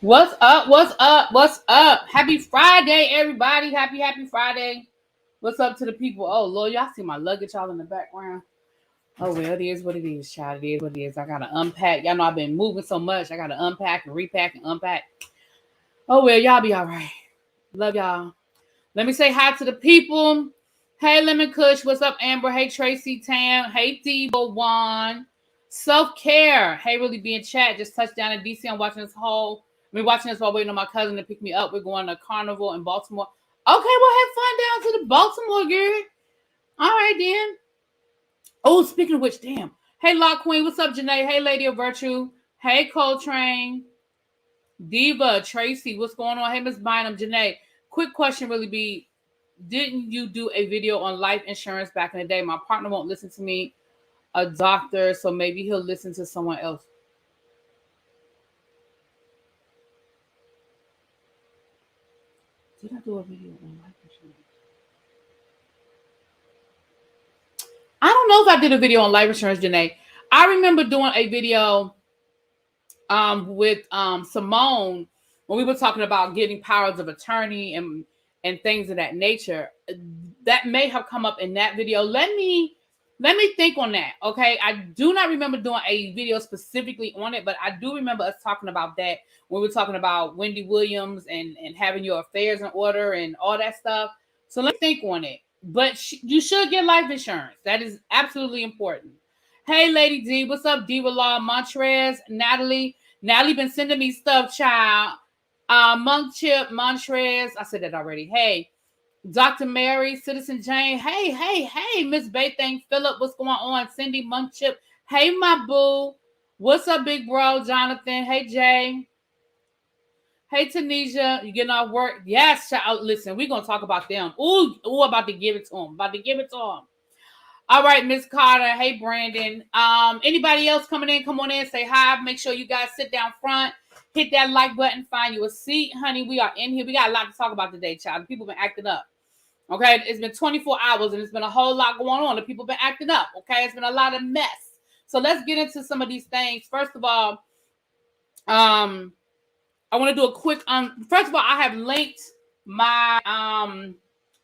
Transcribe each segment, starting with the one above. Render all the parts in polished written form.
What's up? What's up? What's up? Happy Friday, everybody. Happy Friday. What's up to the people? Oh, Lord, y'all see my luggage all in the background. Oh, well, it is what it is, child. It is what it is. I got to unpack. Y'all know I've been moving so much. I got to unpack and repack and unpack. Oh, well, y'all be all right. Love y'all. Let me say hi to the people. Hey, Lemon Kush. What's up, Amber? Hey, Tracy Tam. Hey, Debo Juan. Self-care. Hey, really be in chat. Just touched down in DC. I'm watching this watching this while waiting on my cousin to pick me up. We're going to Carnival in Baltimore. Okay, well, have fun down to the Baltimore, girl. All right, then. Oh, speaking of which, damn. Hey, Lock Queen. What's up, Janae? Hey, Lady of Virtue. Hey, Coltrane. Diva. Tracy. What's going on? Hey, Miss Bynum. Janae. Quick question, really be. Didn't you do a video on life insurance back in the day? My partner won't listen to me, a doctor, so maybe he'll listen to someone else. Did I do a video on life insurance? I don't know if I did a video on life insurance, Janae. I remember doing a video with Simone when we were talking about getting powers of attorney and things of that nature. That may have come up in that video. Let me think on that. Okay. I do not remember doing a video specifically on it, but I do remember us talking about that when we were talking about Wendy Williams and having your affairs in order and all that stuff. So let me think on it. But you should get life insurance. That is absolutely important. Hey, Lady D. What's up, Diva Law? Montrez, Natalie. Natalie been sending me stuff, child. Monk Chip, Montrez. I said that already. Hey, Dr. Mary, Citizen Jane. Hey, Miss Baythang Phillip. What's going on? Cindy, Monk Chip. Hey, my boo. What's up, big bro? Jonathan. Hey, Jay. Hey, Tanisha. You getting off work? Yes, child. Listen, we're going to talk about them. Ooh, about to give it to them. All right, Miss Carter. Hey, Brandon. Anybody else coming in? Come on in. Say hi. Make sure you guys sit down front. Hit that like button. Find you a seat, honey. We are in here. We got a lot to talk about today, child. People been acting up. Okay, it's been 24 hours and it's been a whole lot going on. The people been acting up. Okay, it's been a lot of mess. So let's get into some of these things. First of all, I want to do a quick. First of all, I have linked my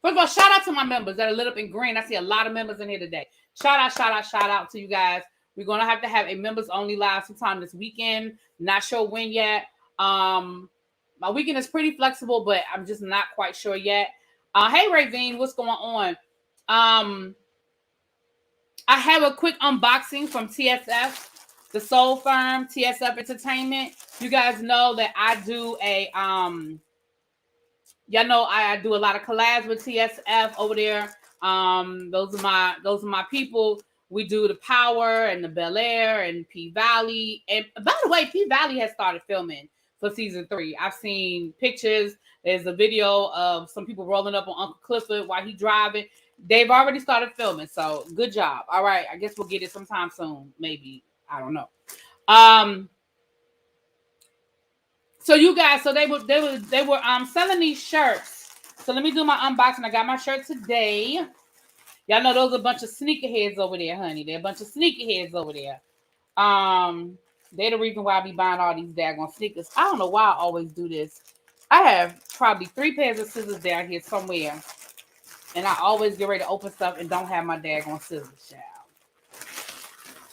First of all, shout out to my members that are lit up in green. I see a lot of members in here today. Shout out to you guys. We're going to have a members only live sometime this weekend. Not sure when yet. My weekend is pretty flexible, but I'm just not quite sure yet. Hey, Ravine, what's going on? I have a quick unboxing from TSF, the Soul Firm, TSF Entertainment. You guys know that I do y'all know I do a lot of collabs with TSF over there. Those are my people. We do the Power and the Bel Air and P Valley. And by the way, P Valley has started filming for season 3. I've seen pictures. There's a video of some people rolling up on Uncle Clifford while he's driving. They've already started filming, so good job. All right, I guess we'll get it sometime soon. Maybe, I don't know. So you guys, so they were selling these shirts. So let me do my unboxing. I got my shirt today. Y'all know those are a bunch of sneakerheads over there, honey. They're a bunch of sneakerheads over there. They're the reason why I be buying all these daggone sneakers. I don't know why I always do this. I have probably 3 pairs of scissors down here somewhere. And I always get ready to open stuff and don't have my daggone scissors, child.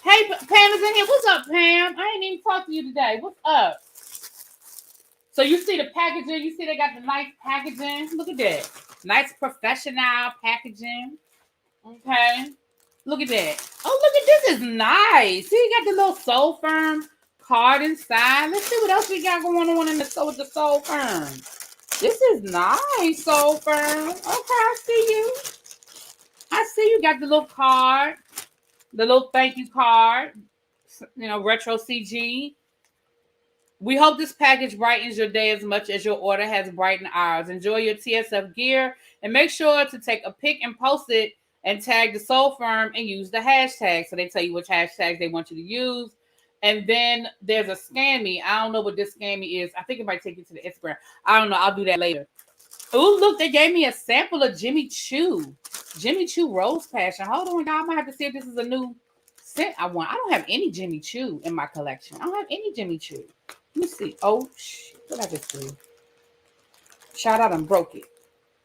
Hey, Pam is in here. What's up, Pam? I ain't even talked to you today. What's up? So you see the packaging. You see they got the nice packaging. Look at that. Nice professional packaging. Okay. Look at that. Oh, look at this. Is nice. See, you got the little Soul Firm card inside. Let's see what else we got going on in the store with the Soul Firm. This is nice, Soul Firm. Okay, I see you. I see you got the little card. The little thank you card. You know, retro CG. We hope this package brightens your day as much as your order has brightened ours. Enjoy your TSF gear and make sure to take a pic and post it and tag the Soul Firm and use the hashtag. So they tell you which hashtags they want you to use. And then there's a Scan Me. I don't know what this Scan Me is. I think it might take you to the Instagram. I don't know. I'll do that later. Oh, look, they gave me a sample of Jimmy Choo. Jimmy Choo Rose Passion. Hold on, y'all. I might have to see if this is a new scent I want. I don't have any Jimmy Choo in my collection. I don't have any Jimmy Choo. Let me see. Oh, shit. What did I just do? Shout out and broke it.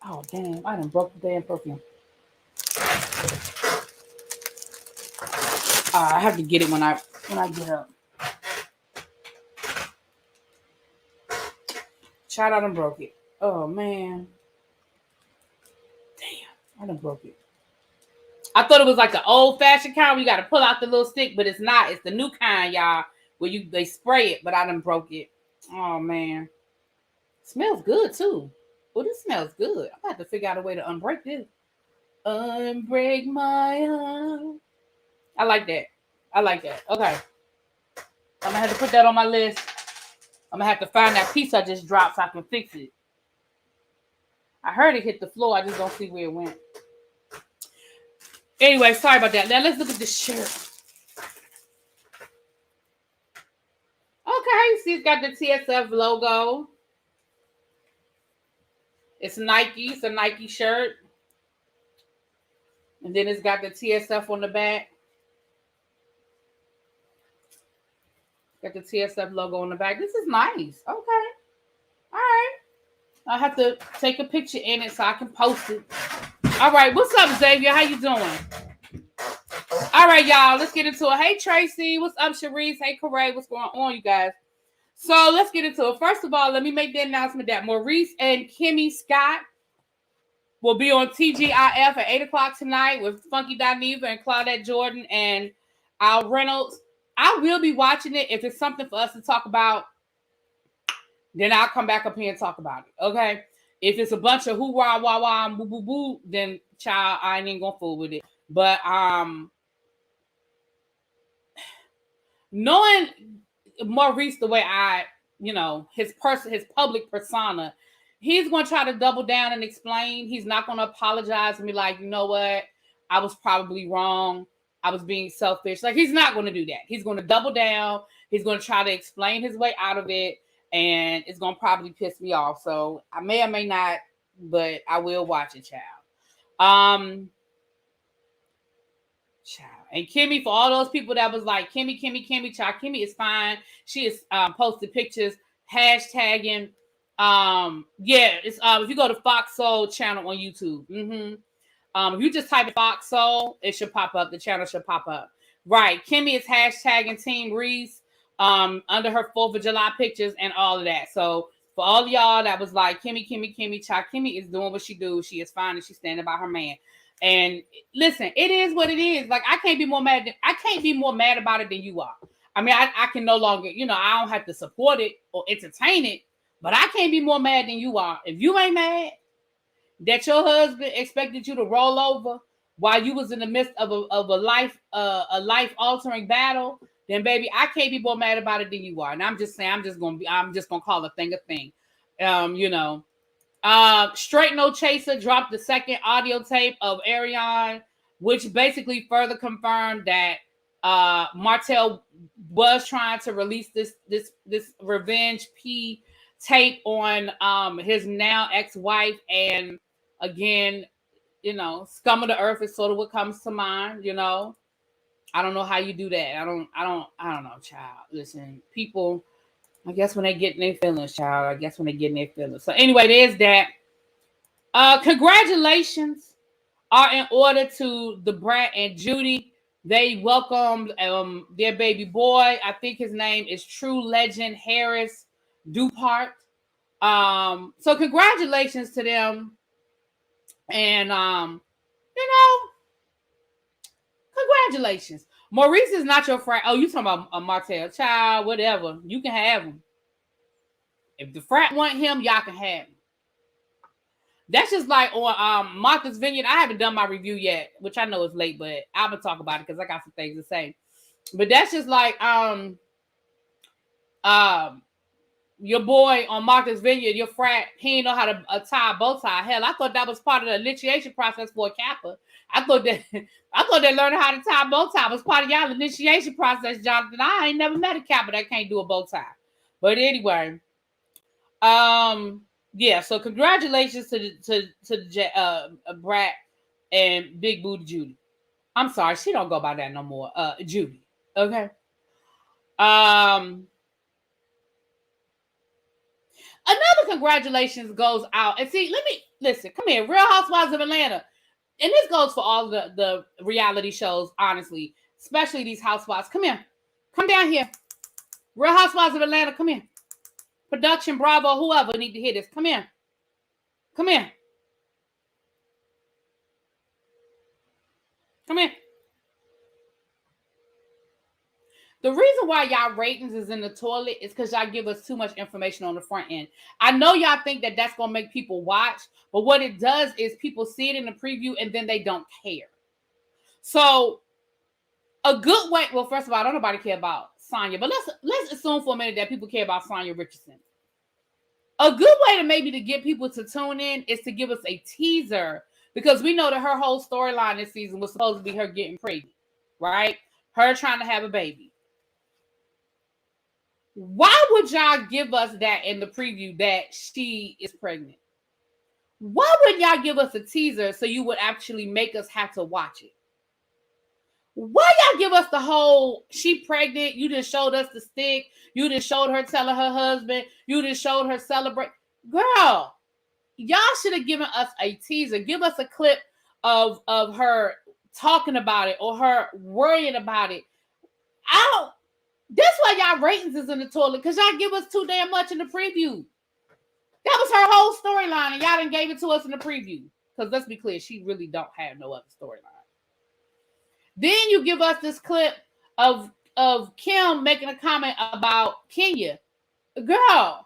Oh, damn. I done broke the damn perfume. I have to get it when I get up. Shout out and broke it. Oh, man. Damn. I done broke it. I thought it was like the old-fashioned kind where you got to pull out the little stick, but it's not. It's the new kind, y'all, where they spray it, but I done broke it. Oh, man. Smells good, too. Oh, this smells good. I'm going to have to figure out a way to unbreak this. Unbreak my heart. I like that. Okay. I'm going to have to put that on my list. I'm going to have to find that piece I just dropped so I can fix it. I heard it hit the floor. I just don't see where it went. Anyway, sorry about that. Now, let's look at this shirt. Okay, see, it's got the TSF logo. It's Nike. It's a Nike shirt. And then it's got the TSF on the back. Got the TSF logo on the back. This is nice. Okay. All right. I have to take a picture in it so I can post it. All right. What's up, Xavier? How you doing? All right, y'all. Let's get into it. Hey, Tracy. What's up, Sharice? Hey, Kroy. What's going on, you guys? So let's get into it. First of all, let me make the announcement that Maurice and Kimmy Scott will be on TGIF at 8 o'clock tonight with Funky Dineva and Claudette Jordan and Al Reynolds. I will be watching it. If it's something for us to talk about, then I'll come back up here and talk about it. Okay? If it's a bunch of hoorah, wah, wah, and boo, boo, boo, then, child, I ain't even gonna fool with it. But, knowing Maurice the way his public persona, he's going to try to double down and explain. He's not going to apologize and be like, you know what? I was probably wrong. I was being selfish. Like, he's not going to do that. He's going to double down. He's going to try to explain his way out of it. And it's going to probably piss me off. So I may or may not, but I will watch it, child. And Kimmy, for all those people that was like, Kimmy, child, Kimmy is fine. She is posted pictures, hashtagging. It's if you go to Fox Soul channel on YouTube. If you just type in Fox Soul, it should pop up. The channel should pop up. Right. Kimmy is hashtagging Team Reese under her 4th of July pictures and all of that. So for all of y'all that was like, Kimmy, child, Kimmy is doing what she do. She is fine and she's standing by her man. And listen, it is what it is. Like, I can't be more mad about it than you are. I mean, I can no longer, I don't have to support it or entertain it, but I can't be more mad than you are. If you ain't mad that your husband expected you to roll over while you was in the midst of a life altering battle, then baby, I can't be more mad about it than you are. And I'm just saying, I'm just gonna call a thing a thing. Straight No Chaser dropped the second audio tape of Ariane, which basically further confirmed that Martell was trying to release this revenge P tape on his now ex-wife. And again, scum of the earth is sort of what comes to mind. I don't know how you do that. I don't know, child. Listen, people, I guess when they get in their feelings, child. So anyway, there's that. Congratulations are in order to the Brat and Judy. They welcomed their baby boy. I think his name is True Legend Harris Dupart. So congratulations to them. And congratulations. Maurice is not your frat. Oh, you talking about a Martell child, whatever. You can have him. If the frat want him, y'all can have him. That's just like on Martha's Vineyard. I haven't done my review yet, which I know is late, but I'm gonna talk about it because I got some things to say. But that's just like your boy on Martha's Vineyard, your frat, he ain't know how to tie a bow tie. Hell, I thought that was part of the initiation process for a Kappa. I thought they learned how to tie a bow tie was part of y'all initiation process, Jonathan. I ain't never met a Kappa that can't do a bow tie. But anyway, yeah. So congratulations to Brat and Big Booty Judy. I'm sorry, she don't go by that no more. Judy. Okay. Another congratulations goes out. And see, listen, come here. Real Housewives of Atlanta. And this goes for all the reality shows, honestly. Especially these housewives. Come here. Come down here. Real Housewives of Atlanta, come here. Production, Bravo, whoever need to hear this. Come here. Come here. Come here. The reason why y'all ratings is in the toilet is because y'all give us too much information on the front end. I know y'all think that that's going to make people watch, but what it does is people see it in the preview and then they don't care. So a good way, well, first of all, don't nobody care about Sonya, but let's assume for a minute that people care about Sonya Richardson. A good way to maybe to get people to tune in is to give us a teaser, because we know that her whole storyline this season was supposed to be her getting pregnant, right? Her trying to have a baby. Why would y'all give us that in the preview that she is pregnant? Why wouldn't y'all give us a teaser so you would actually make us have to watch it? Why y'all give us the whole she pregnant? You just showed us the stick. You just showed her telling her husband. You just showed her celebrate. Girl, y'all should have given us a teaser. Give us a clip of her talking about it or her worrying about it. That's why y'all ratings is in the toilet, because y'all give us too damn much in the preview. That was her whole storyline, and y'all didn't gave it to us in the preview. Because let's be clear, she really don't have no other storyline. Then you give us this clip of Kim making a comment about Kenya. Girl,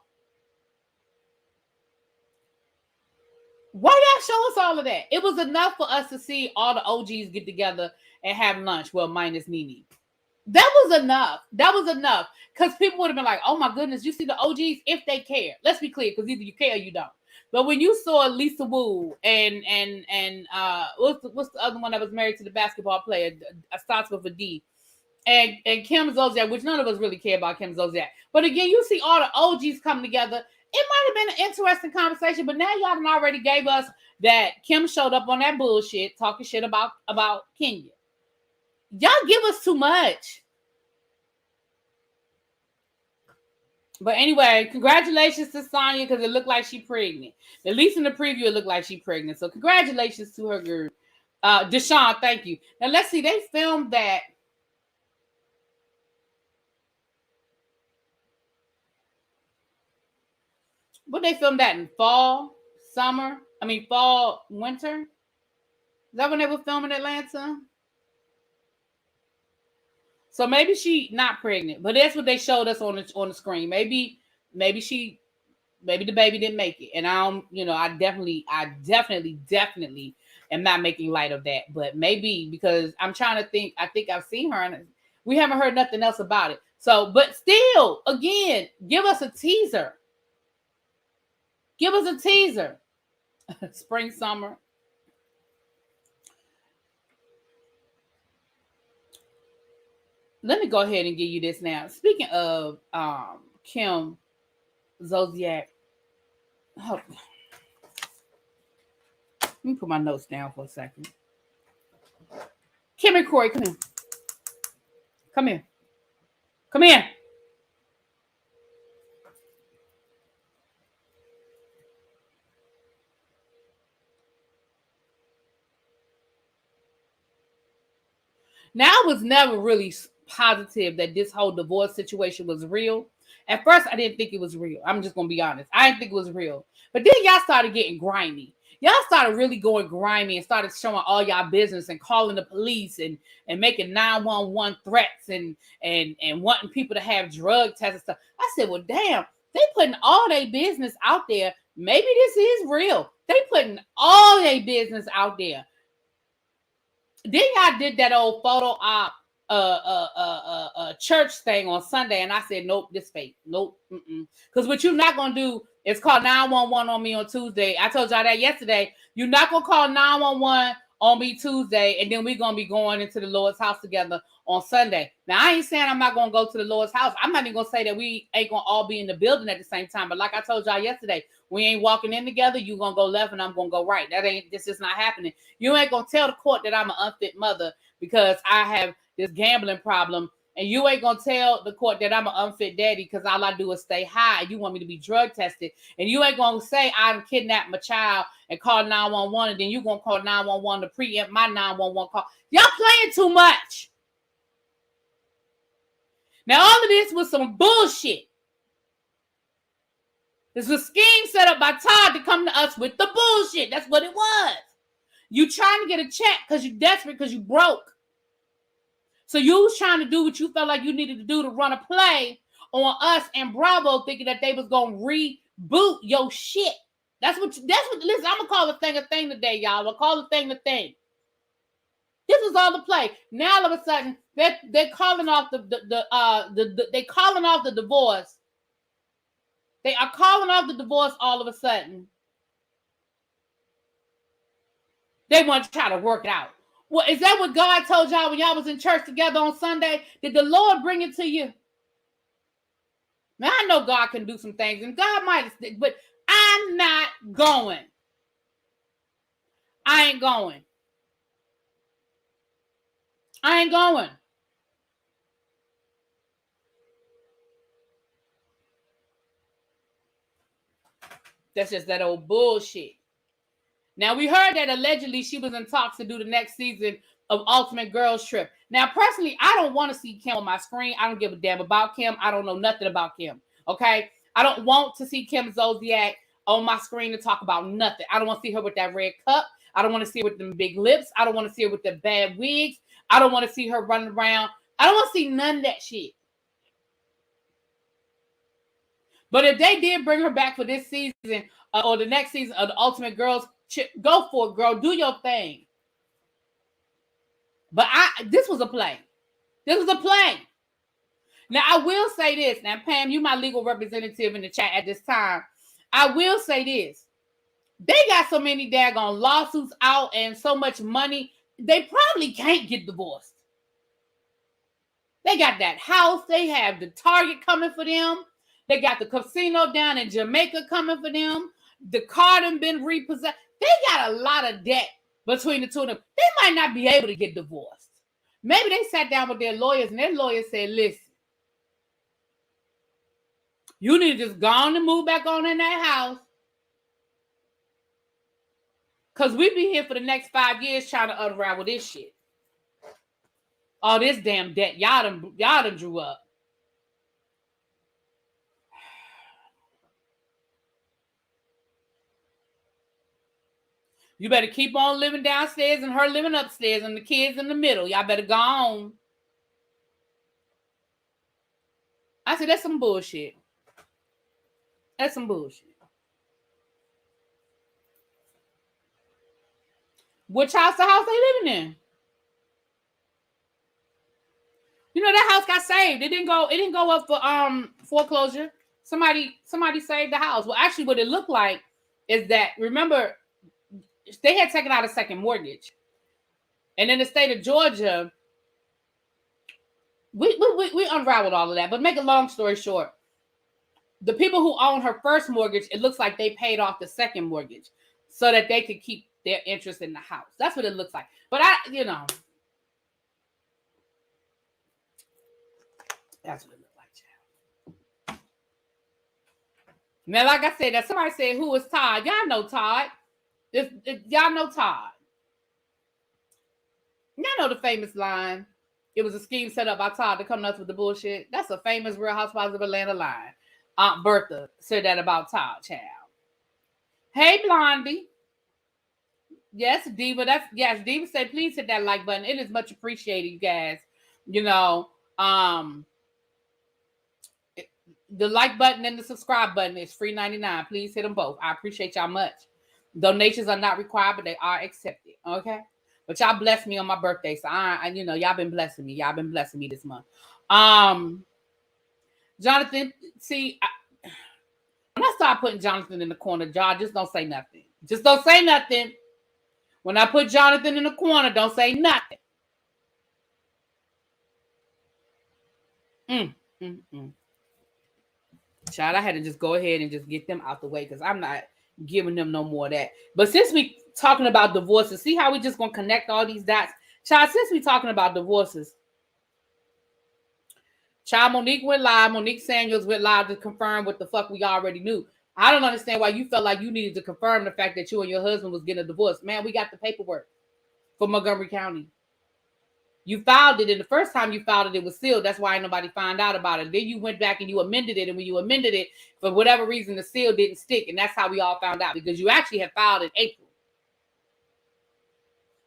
why y'all show us all of that? It was enough for us to see all the OGs get together and have lunch. Well, minus Nene. That was enough. That was enough. Because people would have been like, oh my goodness, you see the OGs if they care. Let's be clear, because either you care or you don't. But when you saw Lisa Wu and what's the other one that was married to the basketball player, starts with a D, and Kim Zolciak, which none of us really care about Kim Zolciak. But again, you see all the OGs coming together. It might have been an interesting conversation, but now y'all done already gave us that Kim showed up on that bullshit, talking shit about Kenya. Y'all give us too much. But anyway, congratulations to Sonya, because it looked like she pregnant. At least in the preview, it looked like she pregnant. So congratulations to her girl. Deshaun, thank you. Now let's see. They filmed that. What they filmed that in fall, winter? Is that when they were filming Atlanta? So maybe she not pregnant, but that's what they showed us on the screen. Maybe the baby didn't make it, and I definitely am not making light of that. But maybe, because I'm trying to think. I think I've seen her, and we haven't heard nothing else about it. So, but still, again, give us a teaser. Give us a teaser. Spring, summer. Let me go ahead and give you this now. Speaking of Kim Zolciak, let me put my notes down for a second. Kim and Kroy, come here. Come here. Come here. Now, I was never really positive that this whole divorce situation was real. At first, I didn't think it was real. I'm just going to be honest. I didn't think it was real. But then y'all started getting grimy. Y'all started really going grimy and started showing all y'all business and calling the police and making 911 threats and wanting people to have drug tests and stuff. I said, well, damn, they putting all their business out there. Maybe this is real. They putting all their business out there. Then y'all did that old photo op church thing on Sunday, and I said, nope, this fake. Nope. Because what you're not going to do is call 911 on me on Tuesday. I told y'all that yesterday. You're not going to call 911 on me Tuesday, and then we're going to be going into the Lord's house together on Sunday. Now, I ain't saying I'm not going to go to the Lord's house. I'm not even going to say that we ain't going to all be in the building at the same time. But like I told y'all yesterday, we ain't walking in together. You're going to go left and I'm going to go right. This is not happening. You ain't going to tell the court that I'm an unfit mother because I have this gambling problem And you ain't gonna tell the court that I'm an unfit daddy because all I do is stay high. You want me to be drug tested. And you ain't gonna say I kidnapped my child and call 911, and then you gonna call 911 to preempt my 911 call. Y'all playing too much. Now all of this was some bullshit. This was a scheme set up by Todd to come to us with the bullshit. That's what it was. You trying to get a check because you're desperate because you broke. So you was trying to do what you felt like you needed to do to run a play on us and Bravo, thinking that they was gonna reboot your shit. That's what. Listen, I'm gonna call a thing today, y'all. I'm gonna call a thing. This was all the play. Now all of a sudden they're calling off they calling off the divorce. They are calling off the divorce all of a sudden. They want to try to work it out. Well, is that what God told y'all when y'all was in church together on Sunday? Did the Lord bring it to you? Now, I know God can do some things, and God might, but I'm not going. I ain't going. I ain't going. That's just that old bullshit. Now, we heard that allegedly she was in talks to do the next season of Ultimate Girls Trip. Now, personally, I don't want to see Kim on my screen. I don't give a damn about Kim. I don't know nothing about Kim, okay? I don't want to see Kim Zolciak on my screen to talk about nothing. I don't want to see her with that red cup. I don't want to see her with them big lips. I don't want to see her with the bad wigs. I don't want to see her running around. I don't want to see none of that shit. But if they did bring her back for this season or the next season of the Ultimate Girls Trip, go for it, girl. Do your thing. But this was a play. This was a play. Now, I will say this. Now, Pam, you my legal representative in the chat at this time. I will say this. They got so many daggone lawsuits out and so much money, they probably can't get divorced. They got that house. They have the Target coming for them. They got the casino down in Jamaica coming for them. The car done been repossessed. They got a lot of debt between the two of them. They might not be able to get divorced. Maybe they sat down with their lawyers and their lawyers said, listen, you need to just go on and move back on in that house. Because we be here for the next 5 years trying to unravel this shit. All this damn debt y'all done drew up. You better keep on living downstairs and her living upstairs and the kids in the middle. Y'all better go on. I said, that's some bullshit. That's some bullshit. Which house they living in? You know, that house got saved. It didn't go up for foreclosure. Somebody saved the house. Well, actually what it looked like is that, remember, they had taken out a second mortgage. And in the state of Georgia, we unraveled all of that. But make a long story short, the people who own her first mortgage, it looks like they paid off the second mortgage so that they could keep their interest in the house. That's what it looks like. But that's what it looked like, child. Now, like I said, that somebody said, who is Todd? Y'all know Todd. Y'all know Todd. Y'all know the famous line. It was a scheme set up by Todd to come nuts with the bullshit. That's a famous Real Housewives of Atlanta line. Aunt Bertha said that about Todd, child. Hey, Blondie. Yes, Diva. Diva said, please hit that like button. It is much appreciated, you guys. The like button and the subscribe button is free 99. Please hit them both. I appreciate y'all much. Donations are not required, but they are accepted. Okay. But y'all blessed me on my birthday. So y'all been blessing me. Y'all been blessing me this month. Jonathan, see, when I start putting Jonathan in the corner, y'all just don't say nothing. Just don't say nothing. When I put Jonathan in the corner, don't say nothing. Child, I had to just go ahead and just get them out the way because I'm not giving them no more of that. But since we talking about divorces, see how we just gonna connect all these dots? Child, since we talking about divorces, Child, Monique went live. Monique Samuels went live to confirm what the fuck we already knew. I don't understand why you felt like you needed to confirm the fact that you and your husband was getting a divorce. Man, we got the paperwork for Montgomery County. You filed it, and the first time you filed it, it was sealed. That's why nobody found out about it. Then you went back and you amended it, and when you amended it, for whatever reason, the seal didn't stick, and that's how we all found out, because you actually had filed in April.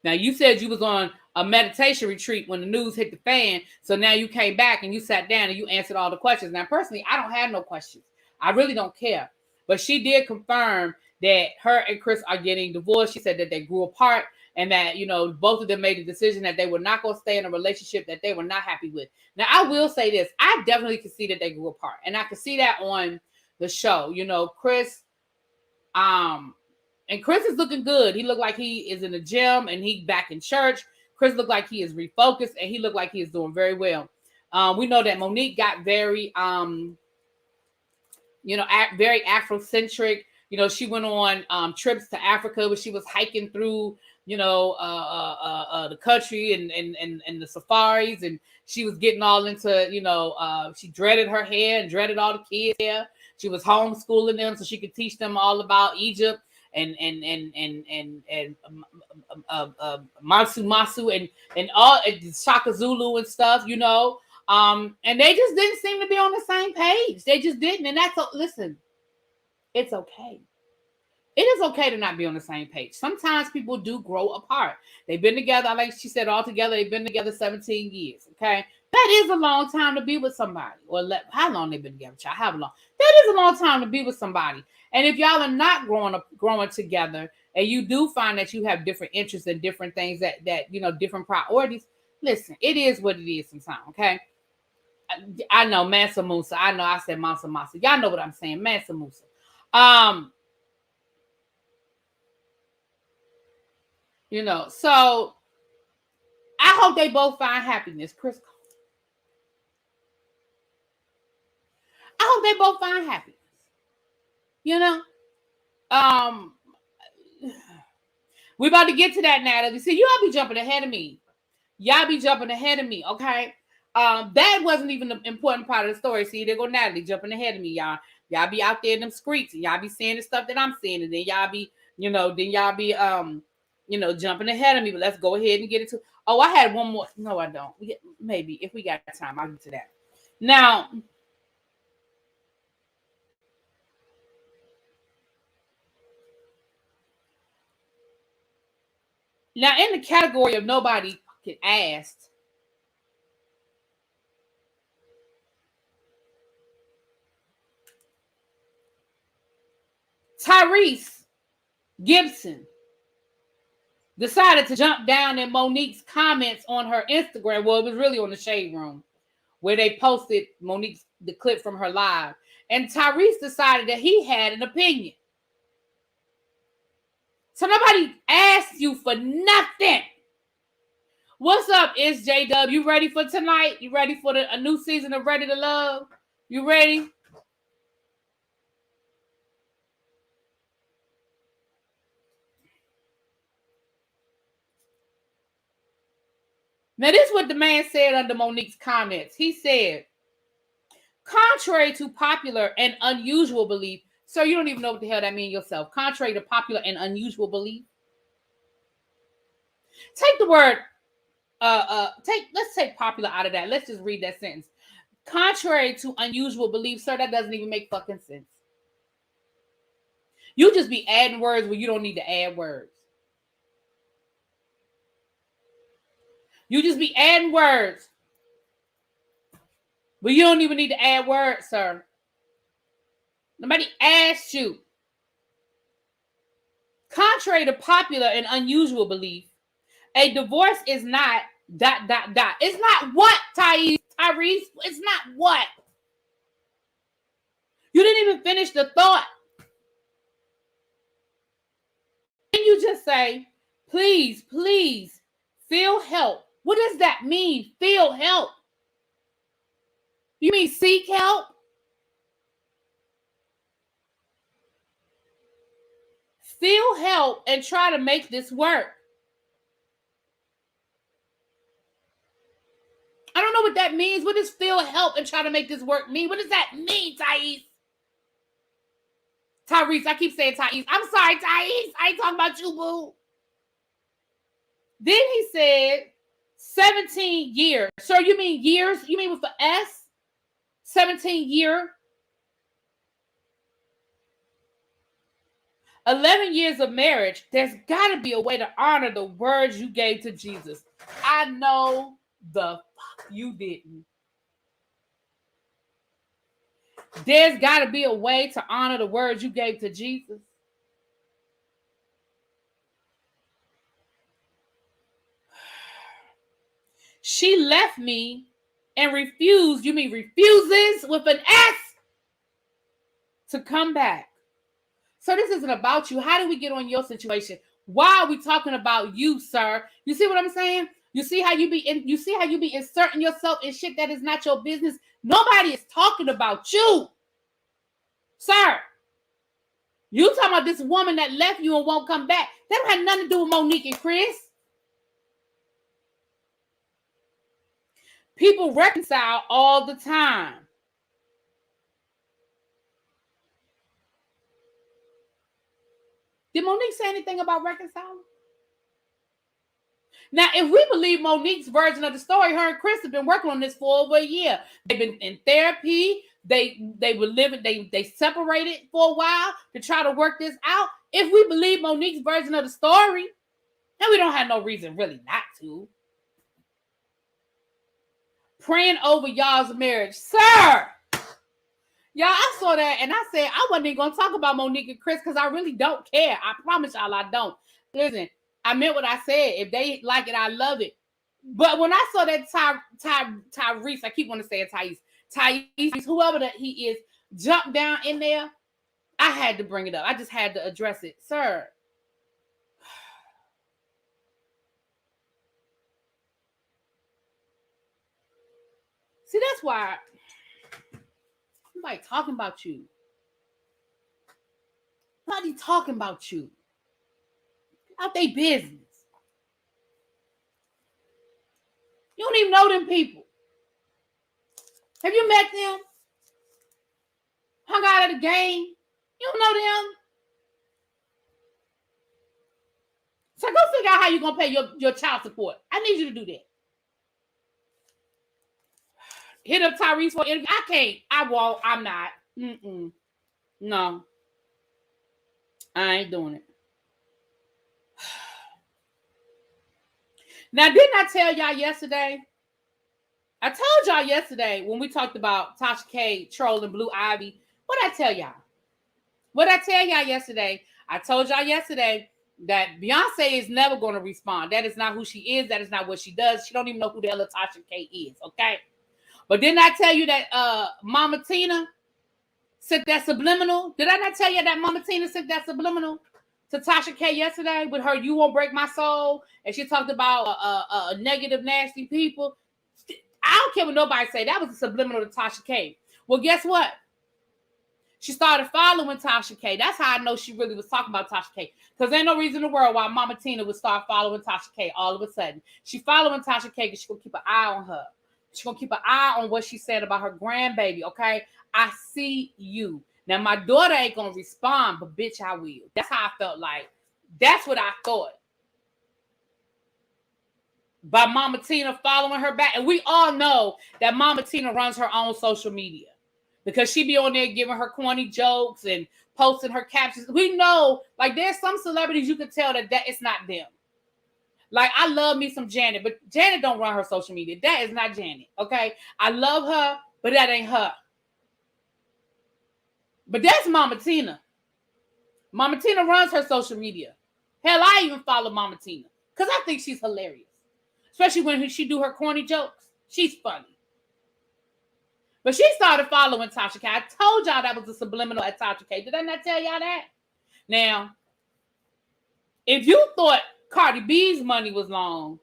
Now, you said you was on a meditation retreat when the news hit the fan, so now you came back and you sat down and you answered all the questions. Now, personally, I don't have no questions. I really don't care. But she did confirm that her and Chris are getting divorced. She said that they grew apart, and that, you know, both of them made the decision that they were not going to stay in a relationship that they were not happy with. Now, I will say this. I definitely can see that they grew apart. And I can see that on the show. You know, Chris, and Chris is looking good. He looked like he is in the gym and he back in church. Chris looked like he is refocused, and he looked like he is doing very well. We know that Monique got very, very Afrocentric. You know, she went on trips to Africa where she was hiking through, the country and the safaris, and she was getting all into, she dreaded her hair and dreaded all the kids there. She was homeschooling them so she could teach them all about Egypt and Masu and all Shaka Zulu and stuff, and they just didn't seem to be on the same page. They just didn't, and listen, it's okay. It is okay to not be on the same page. Sometimes people do grow apart. They've been together, like she said, all together, they've been together 17 years, okay? That is a long time to be with somebody. Or how long they've been together, child? How long? That is a long time to be with somebody. And if y'all are not growing together, and you do find that you have different interests and different things that different priorities, listen, it is what it is sometimes, okay? I know, Mansa Musa. I know I said Mansa Musa. Y'all know what I'm saying, Mansa Musa. So I hope they both find happiness, Chris. I hope they both find happiness. We about to get to that, Natalie. See, you all be jumping ahead of me. Y'all be jumping ahead of me, okay? That wasn't even the important part of the story. See, there go Natalie jumping ahead of me, y'all. Y'all be out there in them streets, and y'all be seeing the stuff that I'm seeing, and then y'all be, jumping ahead of me. But let's go ahead and get into. Oh, I had one more. No, I don't. Maybe if we got time, I'll get to that. Now, in the category of nobody can ask, Tyrese Gibson decided to jump down in Monique's comments on her Instagram. Well, it was really on the Shade Room, where they posted the clip from her live. And Tyrese decided that he had an opinion. So nobody asked you for nothing. What's up, SJW? You ready for tonight? You ready for a new season of Ready to Love? You ready? Now, this is what the man said under Monique's comments. He said, contrary to popular and unusual belief, sir, you don't even know what the hell that means yourself. Contrary to popular and unusual belief. Take the word, let's take popular out of that. Let's just read that sentence. Contrary to unusual belief, sir, that doesn't even make fucking sense. You just be adding words where you don't need to add words. You just be adding words, but you don't even need to add words, sir. Nobody asked you. Contrary to popular and unusual belief, a divorce is not ... It's not what, Tyrese? It's not what? You didn't even finish the thought. Then you just say, please, feel help. What does that mean, feel help? You mean seek help? Feel help and try to make this work. I don't know what that means? What does feel help and try to make this work mean? What does that mean, Tyrese? Tyrese, I keep saying Tyrese. I'm sorry, Tyrese. I ain't talking about you, boo. Then he said 17 years. Sir, you mean years? You mean with the S? 17 year? 11 years of marriage. There's got to be a way to honor the words you gave to Jesus. I know the fuck you didn't. There's got to be a way to honor the words you gave to Jesus. She left me and refused, you mean refuses with an S, to come back. So this isn't about you. How do we get on your situation? Why are we talking about you, sir? You see what I'm saying? You see how you be inserting yourself in shit that is not your business? Nobody is talking about you, sir. You talking about this woman that left you and won't come back. That don't have nothing to do with Monique and Chris. People reconcile all the time. Did Monique say anything about reconciling? Now, if we believe Monique's version of the story, her and Chris have been working on this for over a year. They've been in therapy. They were living, they separated for a while to try to work this out. If we believe Monique's version of the story, and we don't have no reason really not to. Praying over y'all's marriage. Sir! Y'all, I saw that and I said I wasn't even going to talk about Monique and Chris because I really don't care. I promise y'all I don't. Listen, I meant what I said. If they like it, I love it. But when I saw that Tyrese, I keep wanting to say it, Tyrese, whoever that he is, jump down in there, I had to bring it up. I just had to address it. Sir. See, that's why nobody talking about you. Nobody talking about you. Out their business. You don't even know them people. Have you met them? Hung out at a game? You don't know them? So go figure out how you're going to pay your child support. I need you to do that. Hit up Tyrese for an interview. I can't. I won't. I'm not. No. I ain't doing it. Now, didn't I tell y'all yesterday? I told y'all yesterday when we talked about Tasha K trolling Blue Ivy. What did I tell y'all? What did I tell y'all yesterday? I told y'all yesterday that Beyoncé is never going to respond. That is not who she is. That is not what she does. She don't even know who the hell Tasha K is, okay? But didn't I tell you that Mama Tina sent that subliminal? Did I not tell you that Mama Tina sent that subliminal to Tasha K yesterday with her "You Won't Break My Soul"? And she talked about negative, nasty people. I don't care what nobody say. That was a subliminal to Tasha K. Well, guess what? She started following Tasha K. That's how I know she really was talking about Tasha K. Because ain't no reason in the world why Mama Tina would start following Tasha K all of a sudden. She following Tasha K because she's going to keep an eye on her. She's going to keep an eye on what she said about her grandbaby, okay? I see you. Now, my daughter ain't going to respond, but bitch, I will. That's how I felt like. That's what I thought. By Mama Tina following her back. And we all know that Mama Tina runs her own social media. Because she be on there giving her corny jokes and posting her captions. We know, like, there's some celebrities you can tell that it's not them. Like, I love me some Janet, but Janet don't run her social media. That is not Janet, okay? I love her, but that ain't her. But that's Mama Tina. Mama Tina runs her social media. Hell, I even follow Mama Tina because I think she's hilarious. Especially when she do her corny jokes. She's funny. But she started following Tasha K. I told y'all that was a subliminal at Tasha K. Did I not tell y'all that? Now, if you thought Cardi B's money was long,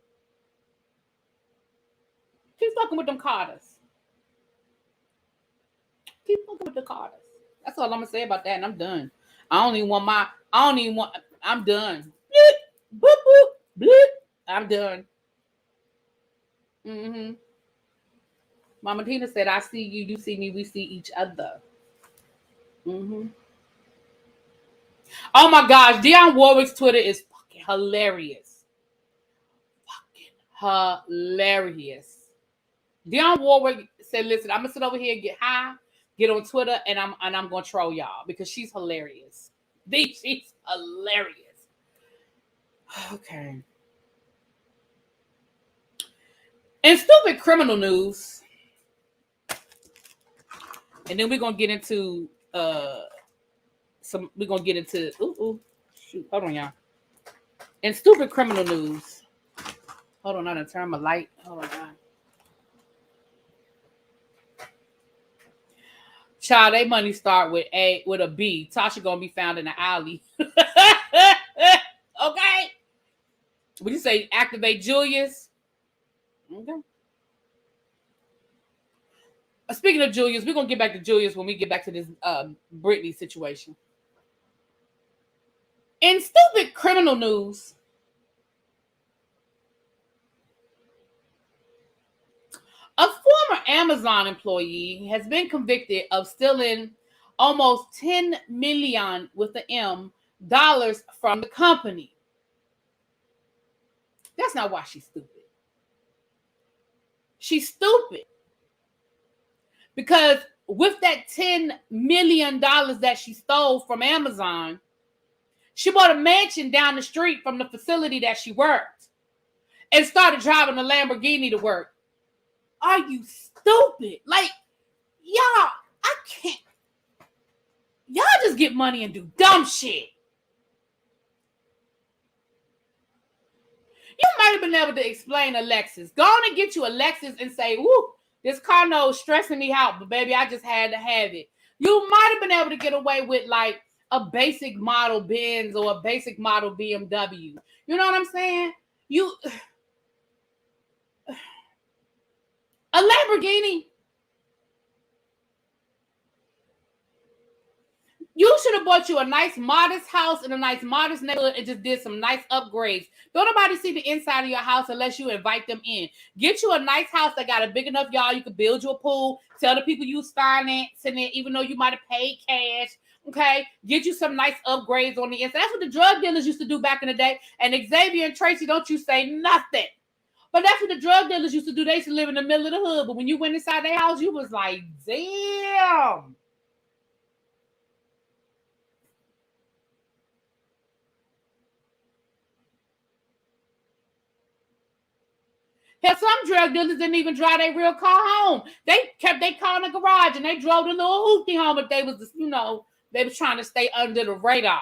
keep fucking with them Carters. Keep fucking with the Carters. That's all I'm gonna say about that, and I'm done. I'm done. Bloop, boop, boop, bloop. I'm done. Mama Tina said, I see you, you see me, we see each other. Mm-hmm. Oh my gosh, Dionne Warwick's Twitter is fucking hilarious. Fucking hilarious. Dionne Warwick said, listen, I'm gonna sit over here and get high, get on Twitter, and I'm gonna troll y'all because she's hilarious. She's hilarious. Okay. And stupid criminal news. And then we're gonna get into shoot, hold on, y'all. In stupid criminal news. Hold on, I done turn my light. Hold on, y'all. Child, they money start with a B. Tasha gonna be found in the alley. Okay. Would you say activate Julius? Okay. Speaking of Julius, we're gonna get back to Julius when we get back to this Britney situation. In stupid criminal news, a former Amazon employee has been convicted of stealing almost $10 million with the M dollars from the company. That's not why she's stupid. She's stupid because with that $10 million that she stole from Amazon, she bought a mansion down the street from the facility that she worked and started driving a Lamborghini to work. Are you stupid? Like, y'all, I can't. Y'all just get money and do dumb shit. You might have been able to explain a Lexus. Go on and get you a Lexus and say, woo, this car note stressing me out, but baby, I just had to have it. You might have been able to get away with like a basic model Benz or a basic model BMW. You know what I'm saying? A Lamborghini. You should have bought you a nice modest house in a nice modest neighborhood and just did some nice upgrades. Don't nobody see the inside of your house unless you invite them in. Get you a nice house that got a big enough yard. You could build you a pool. Tell the people you was financing it, even though you might have paid cash. Okay? Get you some nice upgrades on the inside. That's what the drug dealers used to do back in the day. And Xavier and Tracy, don't you say nothing. But that's what the drug dealers used to do. They used to live in the middle of the hood. But when you went inside their house, you was like, damn. Hell, some drug dealers didn't even drive their real car home. They kept their car in the garage and they drove the little hoopty home, but they was, they was trying to stay under the radar.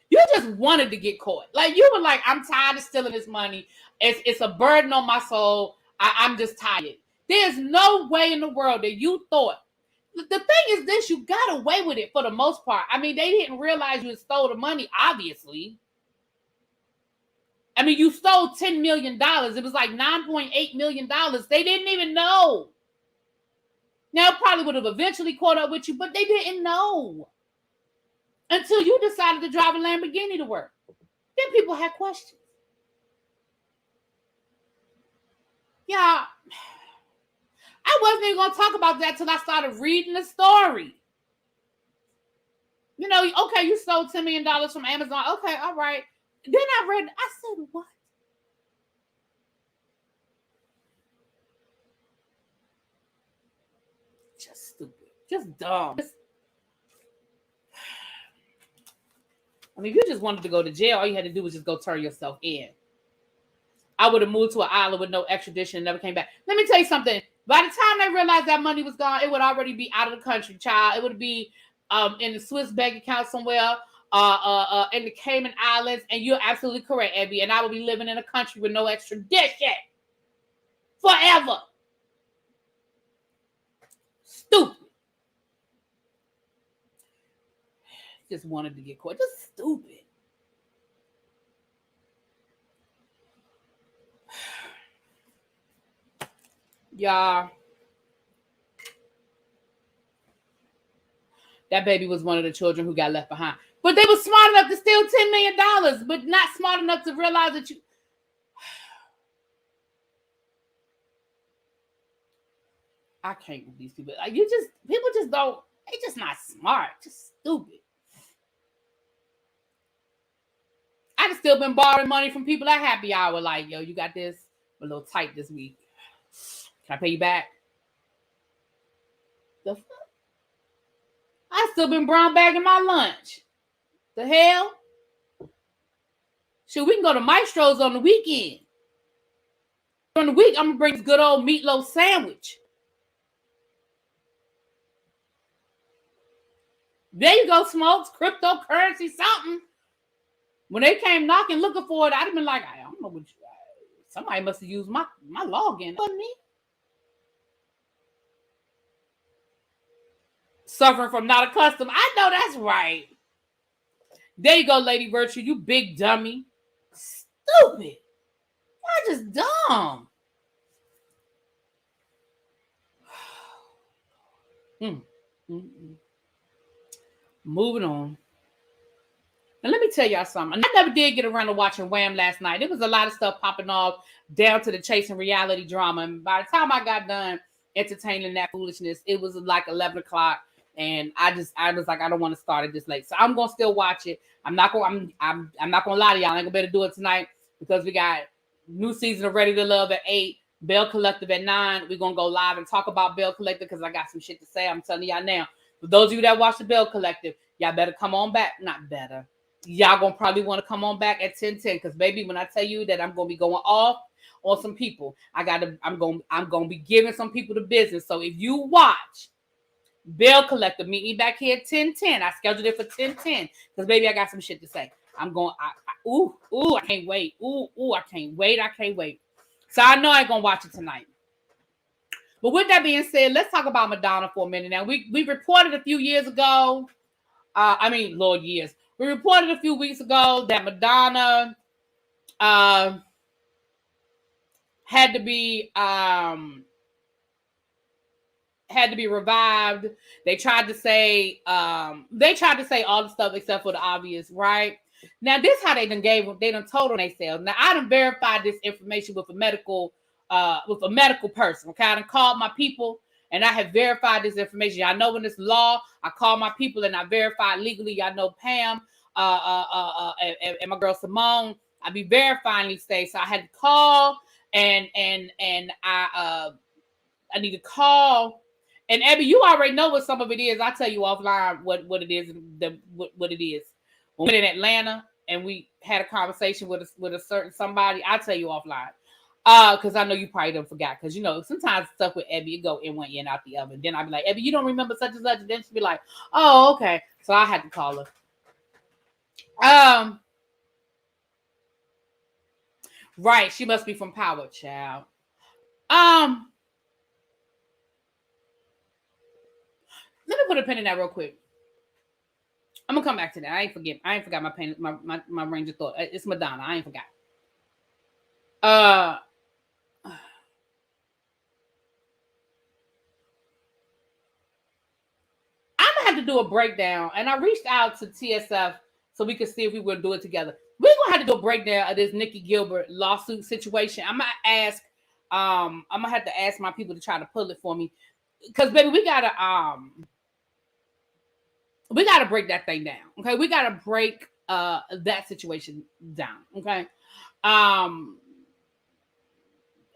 You just wanted to get caught. Like, you were like, I'm tired of stealing this money. It's a burden on my soul. I'm just tired. There's no way in the world that you thought. The thing is this, you got away with it for the most part. I mean, they didn't realize you had stole the money, obviously. I mean, you stole $10 million. It was like $9.8 million. They didn't even know. Now, it probably would have eventually caught up with you, but they didn't know. Until you decided to drive a Lamborghini to work. Then people had questions. Yeah. I wasn't even going to talk about that till I started reading the story. Okay, you stole $10 million from Amazon. Okay, all right. Then I said, what? Just stupid. Just dumb. I mean, if you just wanted to go to jail, all you had to do was just go turn yourself in. I would have moved to an island with no extradition and never came back. Let me tell you something. By the time they realized that money was gone, it would already be out of the country, child. It would be in the Swiss bank account somewhere, in the Cayman Islands. And you're absolutely correct, Abby. And I would be living in a country with no extradition. Forever. Stupid. Just wanted to get caught. Just stupid. Y'all. That baby was one of the children who got left behind. But they were smart enough to steal $10 million, but not smart enough to realize that you... I can't with these people. Like, people just don't. They just not smart. Just stupid. I just still been borrowing money from people at happy hour. Like, yo, you got this? I'm a little tight this week. Can I pay you back? The fuck? I still been brown bagging my lunch. The hell? Shit, we can go to Maestro's on the weekend. On the week, I'm gonna bring this good old meatloaf sandwich. There you go, Smokes, cryptocurrency, something. When they came knocking looking for it, I'd have been like, I don't know what you. Somebody must have used my login. It wasn't me. Suffering from not accustomed. I know that's right. There you go, Lady Virtue. You big dummy. Stupid. You're just dumb. Moving on. And let me tell y'all something. I never did get around to watching Wham last night. There was a lot of stuff popping off down to the chasing reality drama. And by the time I got done entertaining that foolishness, it was like 11 o'clock. And I was like, I don't want to start it this late. So I'm gonna still watch it. I'm not gonna lie to y'all. I ain't gonna better do it tonight because we got new season of Ready to Love at 8, Bell Collective at 9. We're gonna go live and talk about Bell Collective because I got some shit to say. I'm telling y'all now. For those of you that watch the Bell Collective, y'all better come on back. Not better. Y'all gonna probably want to come on back at 10:10 because baby, when I tell you that I'm gonna be going off on some people, I'm gonna be giving some people the business. So if you watch Bell Collective, meet me back here at 10:10. I scheduled it for 10:10 because baby, I got some shit to say. I'm going. I can't wait. I can't wait. So I know I ain't gonna watch it tonight. But with that being said, let's talk about Madonna for a minute. Now we reported a few years ago. Lord, years. We reported a few weeks ago that Madonna had to be revived. They tried to say all the stuff except for the obvious, right? Now this how they done told on themselves. Now I done verified this information with a medical person. Okay, I done called my people and I have verified this information. Y'all know when it's law, I call my people and I verify legally. Y'all know Pam, and my girl Simone. I be verifying these things. So I had to call and I need to call. And Abby, you already know what some of it is. I'll tell you offline what it is. What it is. When we were in Atlanta and we had a conversation with a certain somebody, I'll tell you offline. Because I know you probably don't forgot. Because you know, sometimes stuff with Abby, it go in one ear and out the other. And then I'll be like, Abby, you don't remember such and such. And then she'll be like, oh, okay. So I had to call her. Right, she must be from Power, child. Let me put a pin in that real quick. I'm gonna come back to that. I ain't forgot my pain, my range of thought. It's Madonna. I ain't forgot. I'm gonna have to do a breakdown, and I reached out to TSF so we could see if we would do it together. We're gonna have to do a breakdown of this Nikki Gilbert lawsuit situation. I'm gonna have to ask my people to try to pull it for me, because baby, we gotta break that thing down. Okay, we gotta break that situation down. Okay,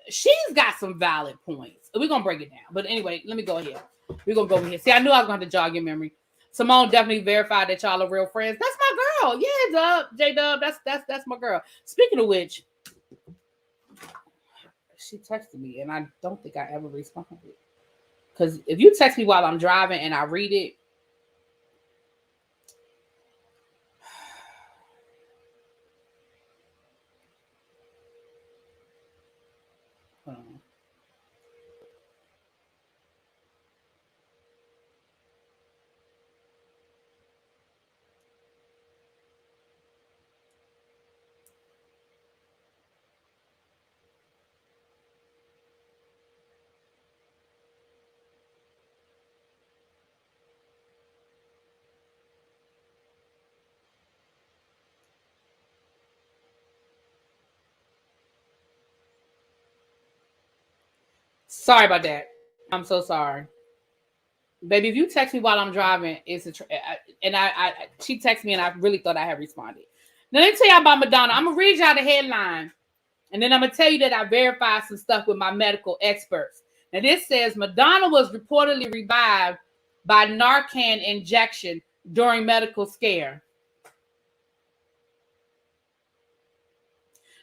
she's got some valid points. We're gonna break it down. But anyway, let me go ahead. We're gonna go over here. See, I knew I was going to jog your memory. Simone definitely verified that y'all are real friends. That's my girl. Yeah, Dub, J-Dub. That's my girl. Speaking of which, she texted me, and I don't think I ever responded. Because if you text me while I'm driving and I read it, hold on. Sorry about that. I'm so sorry. Baby, if you text me while I'm driving, it's she texted me and I really thought I had responded. Now let me tell y'all about Madonna. I'm gonna read y'all the headline, and then I'm gonna tell you that I verified some stuff with my medical experts. Now this says Madonna was reportedly revived by Narcan injection during medical scare.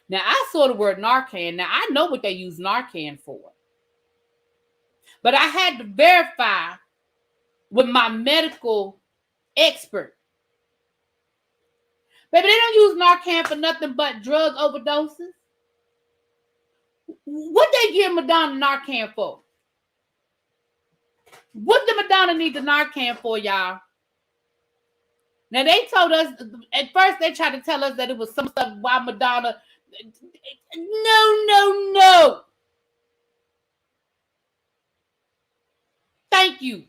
Now I saw the word Narcan. Now I know what they use Narcan for, but I had to verify with my medical expert. Baby, they don't use Narcan for nothing but drug overdoses. What they give Madonna Narcan for? What did Madonna need the Narcan for, y'all? Now, they told us, at first they tried to tell us that it was some stuff why Madonna. No. Thank you.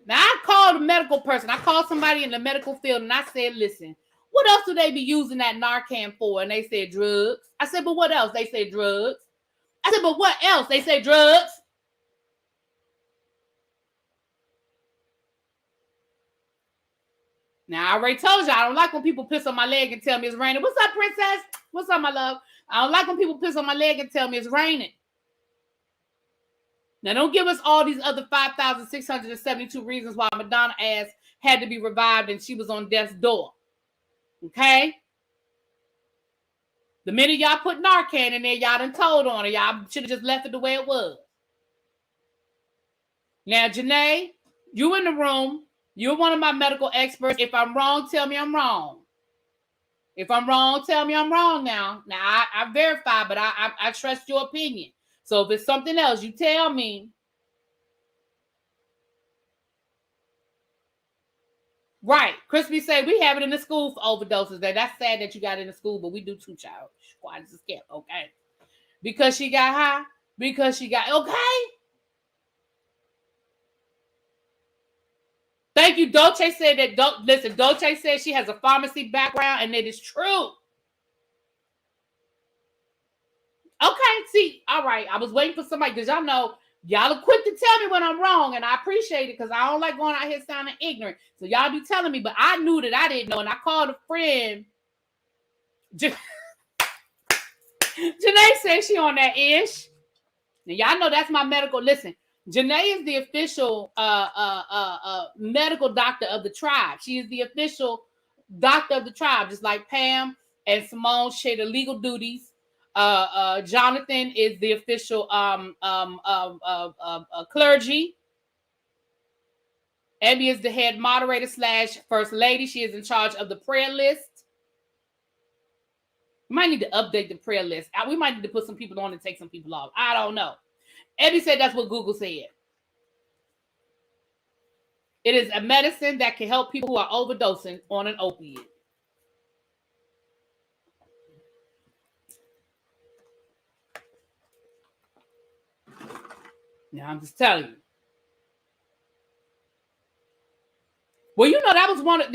Now, I called a medical person. I called somebody in the medical field, and I said, listen, what else do they be using that Narcan for? And they said drugs. I said, but what else? They said drugs. I said, but what else? They said drugs. Now, I already told you, I don't like when people piss on my leg and tell me it's raining. What's up, princess? What's up, my love? I don't like when people piss on my leg and tell me it's raining. Now, don't give us all these other 5,672 reasons why Madonna ass had to be revived and she was on death's door. Okay? The minute y'all put Narcan in there, y'all done told on her. Y'all should have just left it the way it was. Now, Janae, you in the room. You're one of my medical experts. If I'm wrong, tell me I'm wrong. If I'm wrong, tell me I'm wrong now. Now, I verify, but I trust your opinion. So if it's something else, you tell me. Right. Crispy said we have it in the school for overdoses. That's sad that you got it in the school, but we do too, child. Squad is scared. Okay. Because she got high. Because she got, okay. Thank you. Dolce said that, listen, Dolce said she has a pharmacy background, and it is true. Okay, see, all right. I was waiting for somebody, because y'all know, y'all are quick to tell me when I'm wrong, and I appreciate it, because I don't like going out here sounding ignorant. So y'all be telling me, but I knew that I didn't know, and I called a friend. Janae said she on that ish. And y'all know that's my medical. Listen, Janae is the official medical doctor of the tribe. She is the official doctor of the tribe, just like Pam and Simone share the legal duties. Jonathan is the official clergy. Abby is the head moderator / first lady. She is in charge of the prayer list. We might need to update the prayer list. We might need to put some people on and take some people off. I don't know. Abby said that's what Google said. It is a medicine that can help people who are overdosing on an opiate. Now, I'm just telling you. Well, you know, that was one of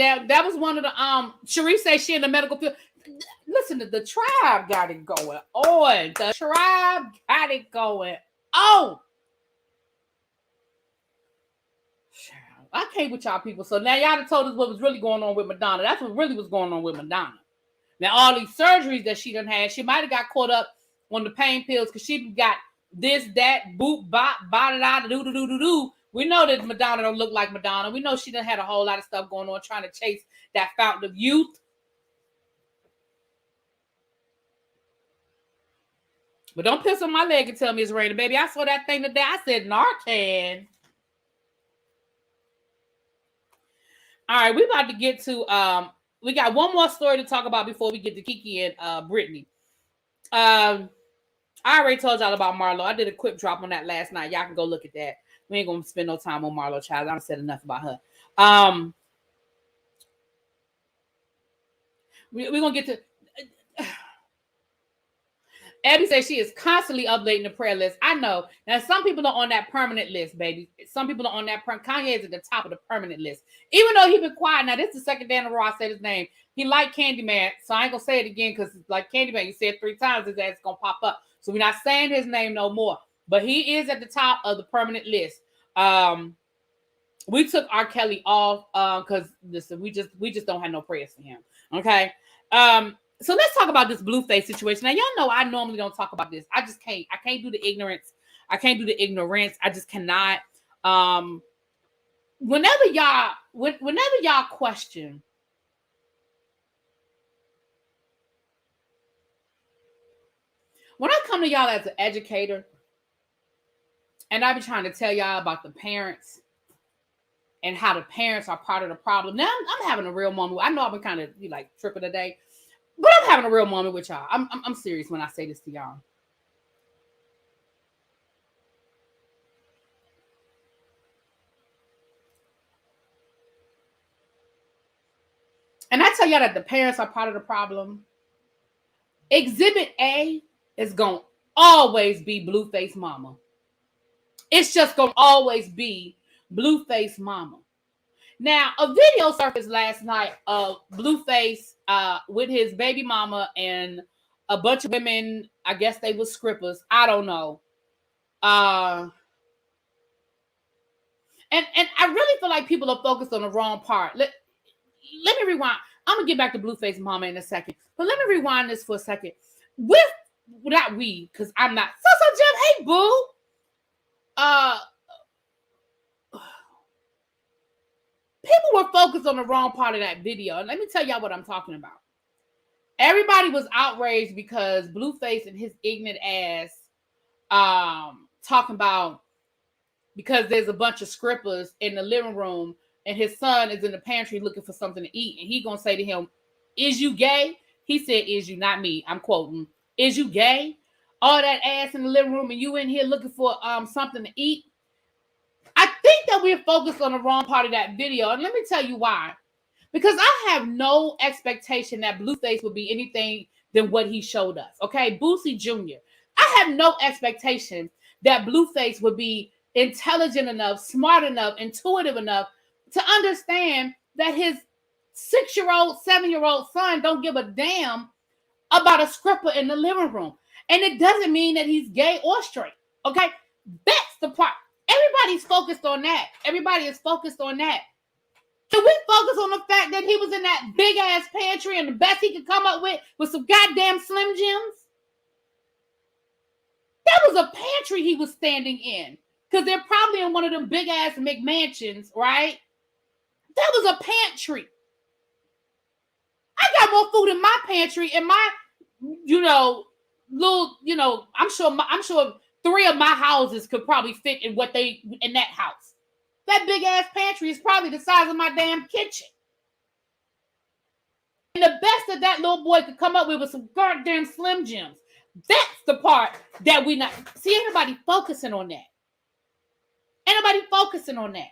the Sharice said she in the medical field. Listen, the tribe got it going on. The tribe got it going on. I can't with y'all people. So now y'all done told us what was really going on with Madonna. That's what really was going on with Madonna. Now, all these surgeries that she done had, she might have got caught up on the pain pills because she got this, that, boop, bop, da, do. We know that Madonna don't look like Madonna. We know she done had a whole lot of stuff going on trying to chase that fountain of youth. But don't piss on my leg and tell me it's raining, baby. I saw that thing today. I said Narcan. All right, we about to get to we got one more story to talk about before we get to KeKe and Brittney. I already told y'all about Marlo. I did a quick drop on that last night. Y'all can go look at that. We ain't gonna spend no time on Marlo, child. I done said enough about her. We're gonna get to Abby says she is constantly updating the prayer list. I know. Now, some people are on that permanent list, baby. Some people are on that. Kanye is at the top of the permanent list. Even though he's been quiet. Now, this is the second day in a row I said his name. He liked Candyman, so I ain't going to say it again because like Candyman, you said 3 times, his ass is going to pop up. So we're not saying his name no more. but he is at the top of the permanent list. We took R. Kelly off because listen, we just don't have no prayers for him. Okay. So let's talk about this Blueface situation. Now, y'all know I normally don't talk about this. I just can't. I can't do the ignorance. I can't do the ignorance. I just cannot. Whenever y'all question, when I come to y'all as an educator, and I be trying to tell y'all about the parents and how the parents are part of the problem. Now I'm having a real moment. I know I've been kind of like tripping today, but I'm having a real moment with y'all. I'm serious when I say this to y'all. And I tell y'all that the parents are part of the problem. Exhibit A is going to always be Blueface mama. It's just going to always be Blueface mama. Now, a video surfaced last night of Blueface with his baby mama and a bunch of women. I guess they were scrippers. I don't know. And I really feel like people are focused on the wrong part. Let me rewind. I'm gonna get back to Blueface mama in a second, but let me rewind this for a second. Without we, because I'm not. So Jeff, hey boo. People were focused on the wrong part of that video, and let me tell y'all what I'm talking about. Everybody was outraged because Blueface and his ignorant ass talking about because there's a bunch of scrippers in the living room and his son is in the pantry looking for something to eat, and he gonna say to him, "Is you gay?" He said, "Is you?" Not me. I'm quoting. "Is you gay? All that ass in the living room and you in here looking for something to eat?" I think that we're focused on the wrong part of that video, and let me tell you why. Because I have no expectation that Blueface would be anything than what he showed us. Okay, Boosie Jr. I have no expectation that Blueface would be intelligent enough, smart enough, intuitive enough to understand that his 6-year-old, 7-year-old son don't give a damn about a scripper in the living room. And it doesn't mean that he's gay or straight. Okay, that's the part. Everybody's focused on that. Everybody is focused on that. Can we focus on the fact that he was in that big ass pantry and the best he could come up with was some goddamn Slim Jims? That was a pantry he was standing in. Because they're probably in one of them big ass McMansions, right? That was a pantry. I got more food in my pantry and my, little, I'm sure 3 of my houses could probably fit in in that house. That big ass pantry is probably the size of my damn kitchen. And the best that that little boy could come up with was some goddamn Slim Jims. That's the part that we not see. Everybody focusing on that. Anybody focusing on that.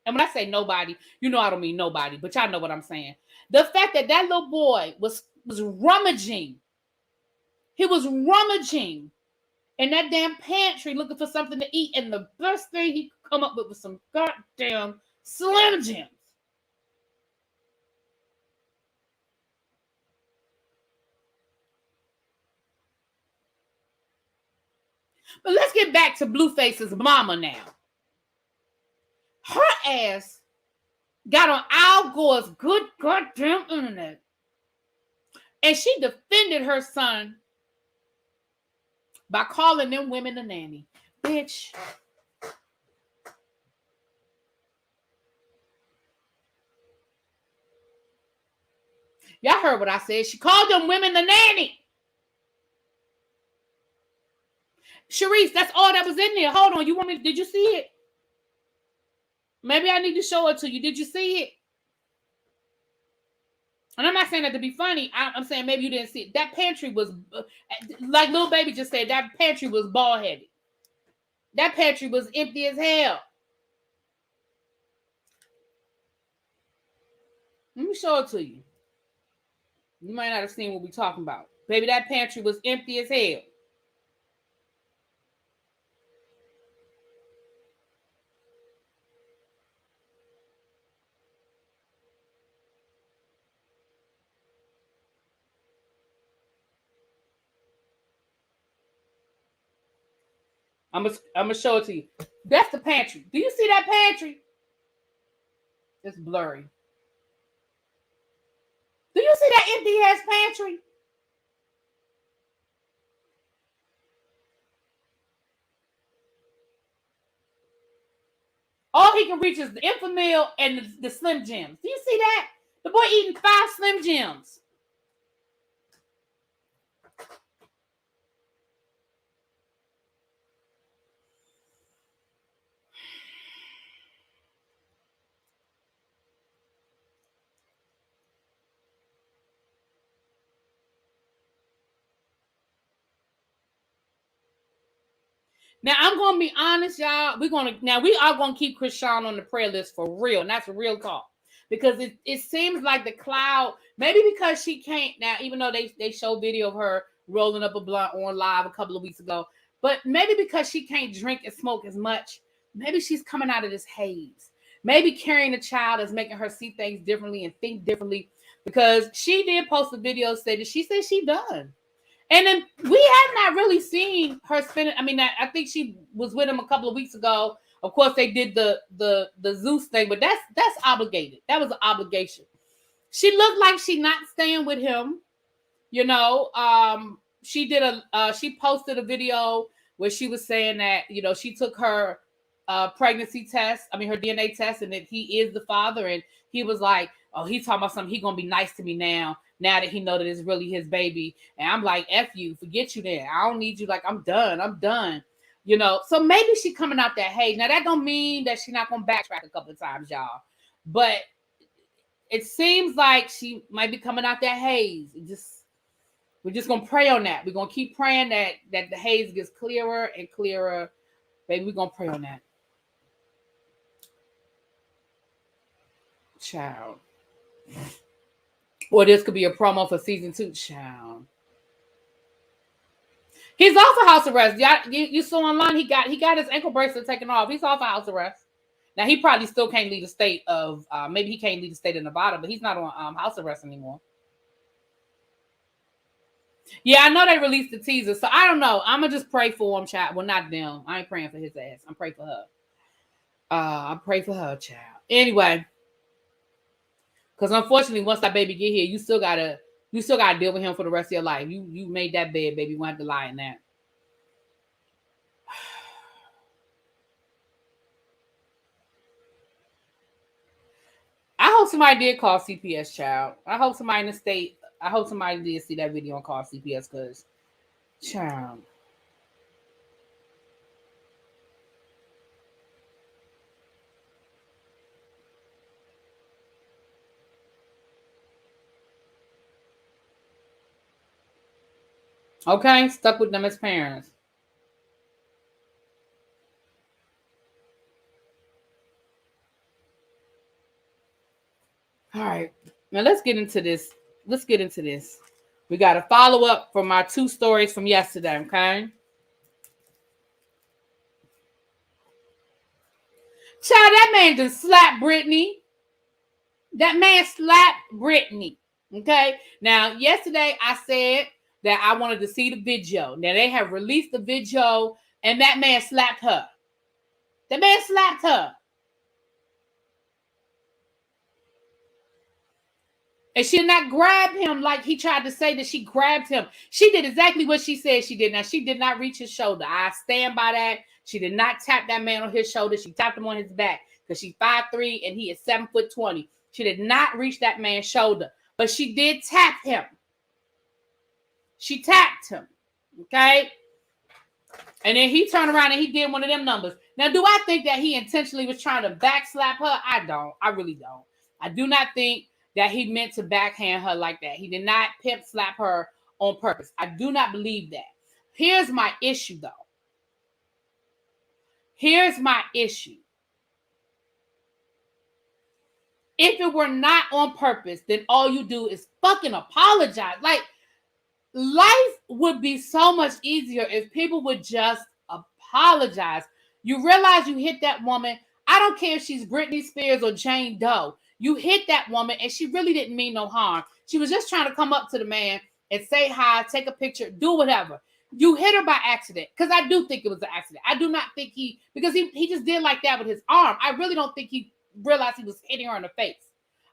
And when I say nobody, I don't mean nobody, but y'all know what I'm saying. The fact that that little boy was rummaging. He was rummaging in that damn pantry looking for something to eat, and the best thing he could come up with was some goddamn Slim Jims. But let's get back to Blueface's mama now. Her ass got on Al Gore's good goddamn internet, and she defended her son by calling them women a nanny. Bitch. Y'all heard what I said. She called them women the nanny. Sharice, that's all that was in there. Hold on. Did you see it? Maybe I need to show it to you. Did you see it? And I'm not saying that to be funny. I'm saying maybe you didn't see it. That pantry was, like Lil Baby just said, that pantry was bald-headed. That pantry was empty as hell. Let me show it to you. You might not have seen what we're talking about. Baby, that pantry was empty as hell. I'm gonna show it to you. That's the pantry. Do you see that pantry? It's blurry. Do you see that empty ass pantry? All he can reach is the Infamil and the Slim Jims. Do you see that? The boy eating 5 Slim Jims. Now, I'm going to be honest, y'all. We are going to keep Krishan on the prayer list for real. And that's a real talk. Because it seems like the cloud, maybe because she can't now, even though they show video of her rolling up a blunt on live a couple of weeks ago, but maybe because she can't drink and smoke as much, maybe she's coming out of this haze. Maybe carrying a child is making her see things differently and think differently, because she did post a video saying that she said she done. And then we had not really seen her spending. I mean, I think she was with him a couple of weeks ago. Of course, they did the Zeus thing, but that's obligated. That was an obligation. She looked like she not staying with him. You know, she posted a video where she was saying that, you know, she took her pregnancy test. I mean, her DNA test, and that he is the father. And he was like, oh, he's talking about something. He gonna be nice to me now that he know that it's really his baby. And I'm like, F you, forget you then. I don't need you. Like, I'm done. You know, so maybe she coming out that haze. Now, that don't mean that she's not going to backtrack a couple of times, y'all. But it seems like she might be coming out that haze. We're just going to pray on that. We're going to keep praying that the haze gets clearer and clearer. Baby, we're going to pray on that. Child. Or this could be a promo for season 2. Child. He's off of house arrest. You saw online he got his ankle bracelet taken off. He's off of house arrest. Now he probably still can't leave the state of maybe he can't leave the state of Nevada, but he's not on house arrest anymore. Yeah, I know they released the teaser, so I don't know. I'm gonna just pray for him, child. Well, not them. I ain't praying for his ass. I'm praying for her. I pray for her, child. Anyway, because unfortunately, once that baby get here, you still gotta deal with him for the rest of your life. You made that bed, baby. You won't have to lie in that. I hope somebody did call CPS, child. I hope somebody in the state. I hope somebody did see that video and call CPS, because, child. Okay, stuck with them as parents. All right, now let's get into this. We got a follow up from our 2 stories from yesterday, okay? Child, that man just slapped Brittney. That man slapped Brittney, okay? Now, yesterday I said that I wanted to see the video. Now, they have released the video, and that man slapped her. The man slapped her. And she did not grab him like he tried to say that she grabbed him. She did exactly what she said she did. Now, she did not reach his shoulder. I stand by that. She did not tap that man on his shoulder. She tapped him on his back, because she's 5'3" and he is 7'20". She did not reach that man's shoulder, but she did tap him. She tapped him, okay? And then he turned around and he did one of them numbers. Now, do I think that he intentionally was trying to backslap her? I don't. I really don't. I do not think that he meant to backhand her like that. He did not pimp slap her on purpose. I do not believe that. Here's my issue, though. Here's my issue. If it were not on purpose, then all you do is fucking apologize. Like, life would be so much easier if people would just apologize. You realize you hit that woman. I don't care if she's Britney Spears or Jane Doe. You hit that woman, and she really didn't mean no harm. She was just trying to come up to the man and say hi, take a picture, do whatever. You hit her by accident. Because I do think it was an accident. I do not think because he just did like that with his arm. I really don't think he realized he was hitting her in the face.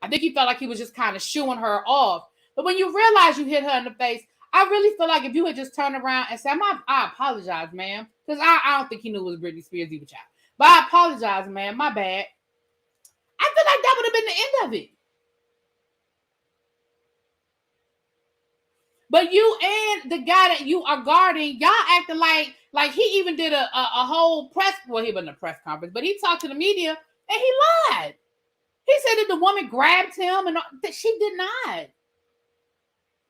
I think he felt like he was just kind of shooing her off. But when you realize you hit her in the face, I really feel like if you had just turned around and said, I apologize, ma'am. Because I don't think he knew it was Britney Spears either, child. But I apologize, ma'am. My bad. I feel like that would have been the end of it. But you and the guy that you are guarding, y'all acting like he even did a whole press, well, he wasn't a press conference, but he talked to the media and he lied. He said that the woman grabbed him and that she did not.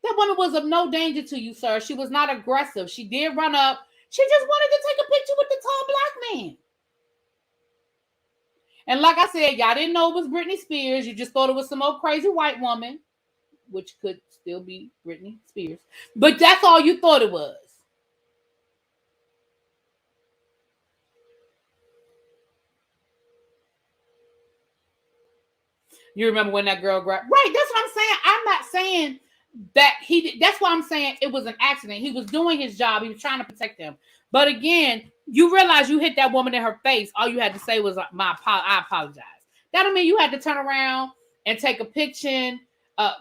That woman was of no danger to you, sir. She was not aggressive. She did run up. She just wanted to take a picture with the tall black man. And like I said, y'all didn't know it was Britney Spears. You just thought it was some old crazy white woman, which could still be Britney Spears. But that's all you thought it was. You remember when that girl grabbed? Right, that's what I'm saying. I'm not saying that he did. That's why I'm saying it was an accident. He was doing his job. He was trying to protect them. But again, you realize you hit that woman in her face. All you had to say was, I apologize. That don't mean you had to turn around and take a picture.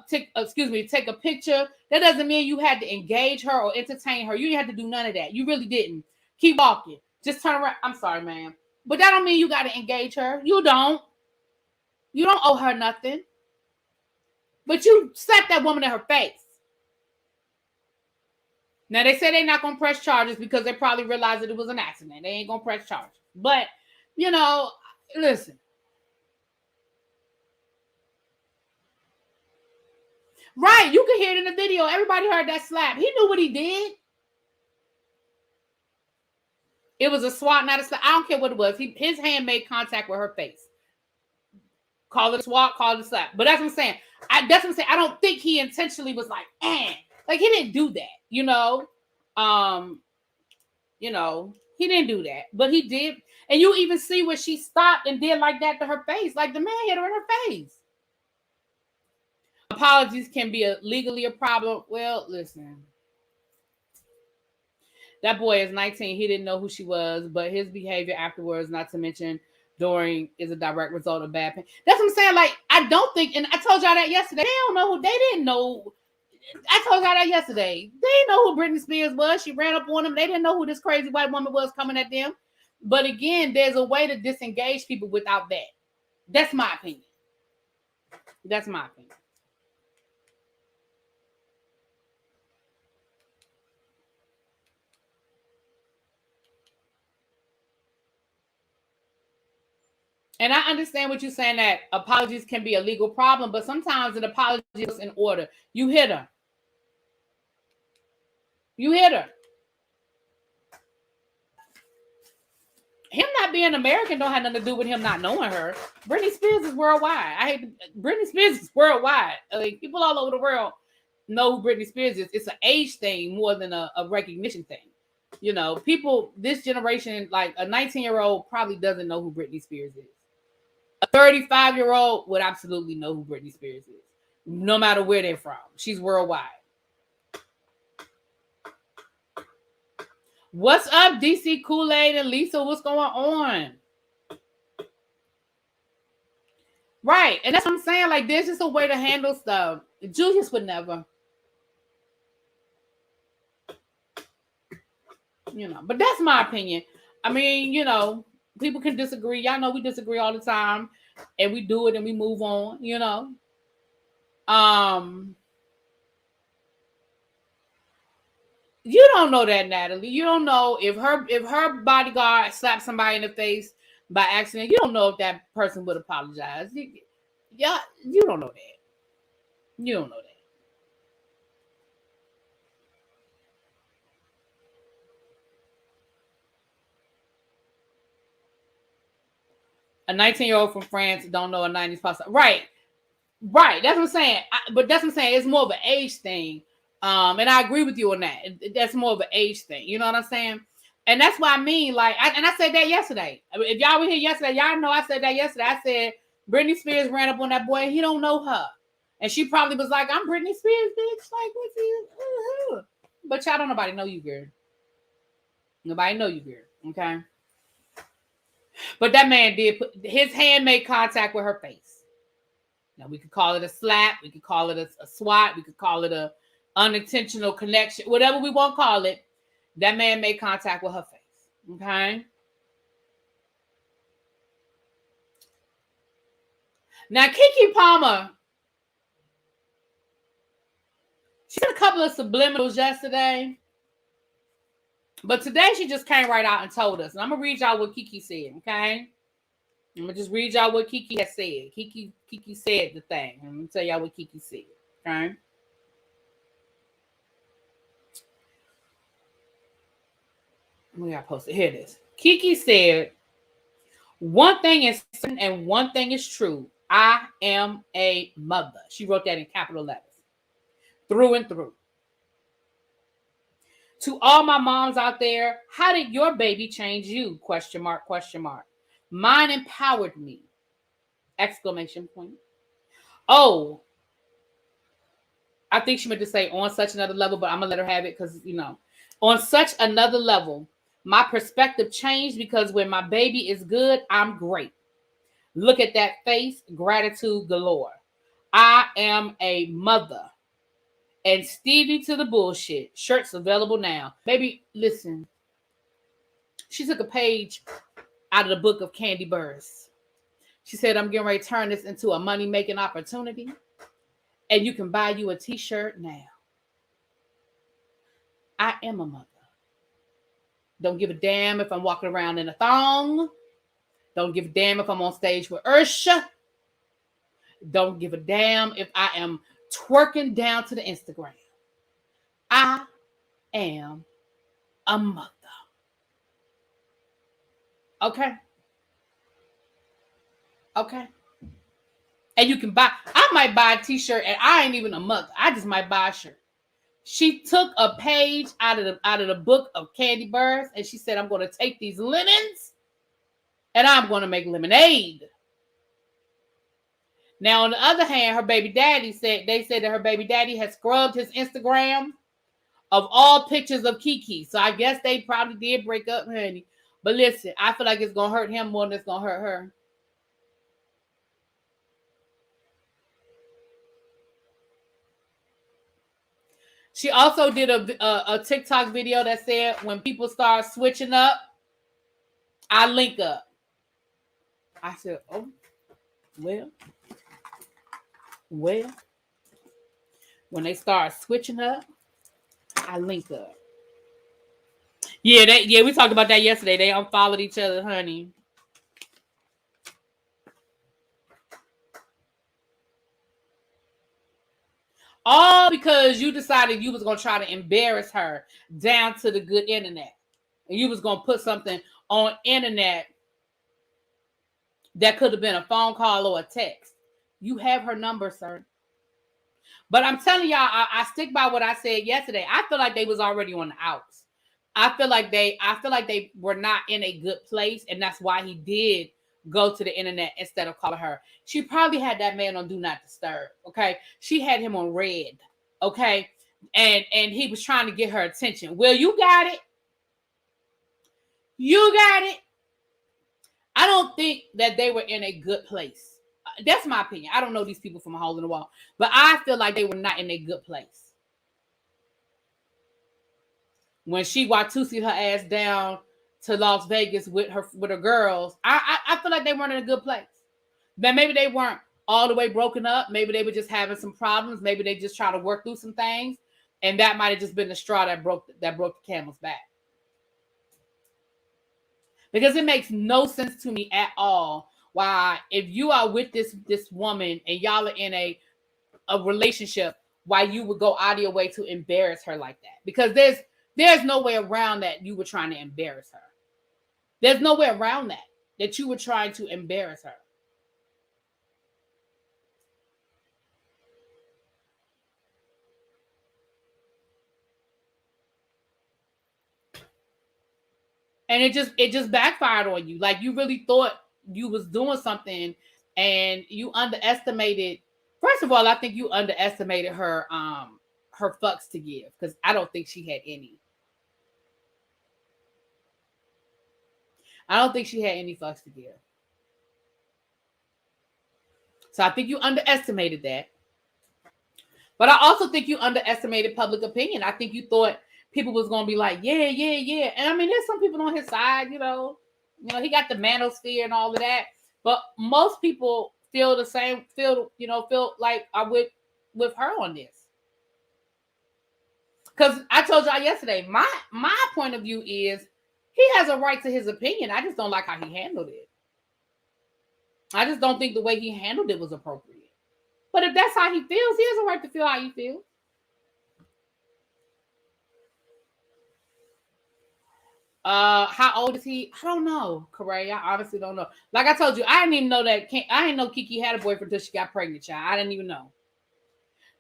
Take a picture. That doesn't mean you had to engage her or entertain her. You didn't have to do none of that. You really didn't. Keep walking. Just turn around. I'm sorry, ma'am. But that don't mean you got to engage her. You don't. You don't owe her nothing. But you slapped that woman in her face. Now, they say they're not going to press charges because they probably realized that it was an accident. They ain't going to press charges. But, listen. Right, you could hear it in the video. Everybody heard that slap. He knew what he did. It was a swat, not a slap. I don't care what it was. His hand made contact with her face. Call it a swat, call it a slap. But that's what I'm saying. I don't think he intentionally was like, Like, he didn't do that, He didn't do that. But he did. And you even see where she stopped and did like that to her face. Like, the man hit her in her face. Apologies can be legally a problem. Well, listen. That boy is 19. He didn't know who she was, but his behavior afterwards, not to mention during, is a direct result of bad pain. That's what I'm saying. Like, I don't think, and I told y'all that yesterday. They didn't know. I told y'all that yesterday. They didn't know who Britney Spears was. She ran up on them. They didn't know who this crazy white woman was coming at them. But again, there's a way to disengage people without that. That's my opinion. That's my opinion. And I understand what you're saying, that apologies can be a legal problem, but sometimes an apology is in order. You hit her. Him not being American don't have nothing to do with him not knowing her. Britney Spears is worldwide. Britney Spears is worldwide. Like, people all over the world know who Britney Spears is. It's an age thing more than a recognition thing. People, this generation, like a 19-year-old probably doesn't know who Britney Spears is. A 35-year-old would absolutely know who Britney Spears is, no matter where they're from. She's worldwide. What's up, DC Kool-Aid and Lisa? What's going on? Right, and that's what I'm saying. Like, there's just a way to handle stuff. Julius would never. But that's my opinion. I mean, people can disagree. Y'all know we disagree all the time, and we do it and we move on, You don't know that, Natalie. You don't know if her bodyguard slapped somebody in the face by accident. You don't know if that person would apologize. You don't know that. You don't know that. A 19-year-old from France don't know a 90s pop star. Right. That's what I'm saying. But that's what I'm saying. It's more of an age thing. And I agree with you on that. That's more of an age thing. You know what I'm saying? And that's what I mean. Like, I said that yesterday. If y'all were here yesterday, y'all know I said that yesterday. I said Britney Spears ran up on that boy and he don't know her. And she probably was like, I'm Britney Spears, bitch. Like, what's he? But y'all don't nobody know you, girl. Nobody know you, girl. Okay. But that man did put his hand made contact with her face. Now we could call it a slap, we could call it a swat, we could call it a unintentional connection, whatever we want to call it. That man made contact with her face. Okay. Now Keke Palmer, she did a couple of subliminals yesterday, but today she just came right out and told us. And I'm gonna read y'all what Keke said. Okay. I'm gonna just read y'all what Keke has said. Keke said the thing. I'm gonna tell y'all what Keke said. Okay. We got posted. Here it is. Keke said, "One thing is certain and one thing is true. I am a mother." She wrote that in capital letters. Through and through. To all my moms out there, how did your baby change you? Question mark, question mark. Mine empowered me. Exclamation point. Oh, I think she meant to say on such another level, but I'm going to let her have it because, on such another level, my perspective changed because when my baby is good, I'm great. Look at that face, gratitude galore. I am a mother. And Stevie to the bullshit. Shirts available now. Baby, listen. She took a page out of the book of Candy Burrs. She said, I'm getting ready to turn this into a money-making opportunity. And you can buy you a t-shirt now. I am a mother. Don't give a damn if I'm walking around in a thong. Don't give a damn if I'm on stage with Ursha. Don't give a damn if I am twerking down to the Instagram. I am a mother. Okay? Okay? And you can buy, I might buy a t-shirt and I ain't even a mother. I just might buy a shirt. She took a page out of the book of Candy Burrs and she said, I'm going to take these lemons and I'm going to make lemonade. Now, on the other hand, her baby daddy said that her baby daddy has scrubbed his Instagram of all pictures of Keke. So I guess they probably did break up, honey. But listen, I feel like it's going to hurt him more than it's going to hurt her. She also did a TikTok video that said, when people start switching up, I link up. I said, oh, well, when they start switching up, I link up. Yeah, we talked about that yesterday. They unfollowed each other, honey. All because you decided you was going to try to embarrass her down to the good internet. And you was going to put something on internet that could have been a phone call or a text. You have her number, sir. But I'm telling y'all, I stick by what I said yesterday. I feel like they was already on the outs. I feel like they were not in a good place, and that's why he did go to the internet instead of calling her. She probably had that man on Do Not Disturb. Okay, she had him on red. Okay, and he was trying to get her attention. Well, you got it. You got it. I don't think that they were in a good place. That's my opinion. I don't know these people from a hole in the wall, but I feel like they were not in a good place. When she Watusi her ass down to Las Vegas with her girls, I feel like they weren't in a good place. But maybe they weren't all the way broken up. Maybe they were just having some problems. Maybe they just try to work through some things, and that might have just been the straw that broke the camel's back. Because it makes no sense to me at all why, if you are with this woman and y'all are in a relationship, why you would go out of your way to embarrass her like that. Because there's no way around that you were trying to embarrass her. There's no way around that you were trying to embarrass her. And it just backfired on you. Like, you really thought you was doing something and you underestimated. First of all, I think you underestimated her fucks to give, because I don't think she had any. I don't think she had any fucks to give. So I think you underestimated that. But I also think you underestimated public opinion. I think you thought people was going to be like, yeah. And I mean, there's some people on his side, you know, he got the manosphere and all of that. But most people feel the same, feel like I would with her on this. Because I told y'all yesterday, my point of view is he has a right to his opinion. I just don't like how he handled it. I just don't think the way he handled it was appropriate. But if that's how he feels, he has a right to feel how he feels. How old is he? I don't know, Kroy. I honestly don't know. Like I told you, I didn't even know that. I didn't know KeKe had a boyfriend until she got pregnant, child. I didn't even know.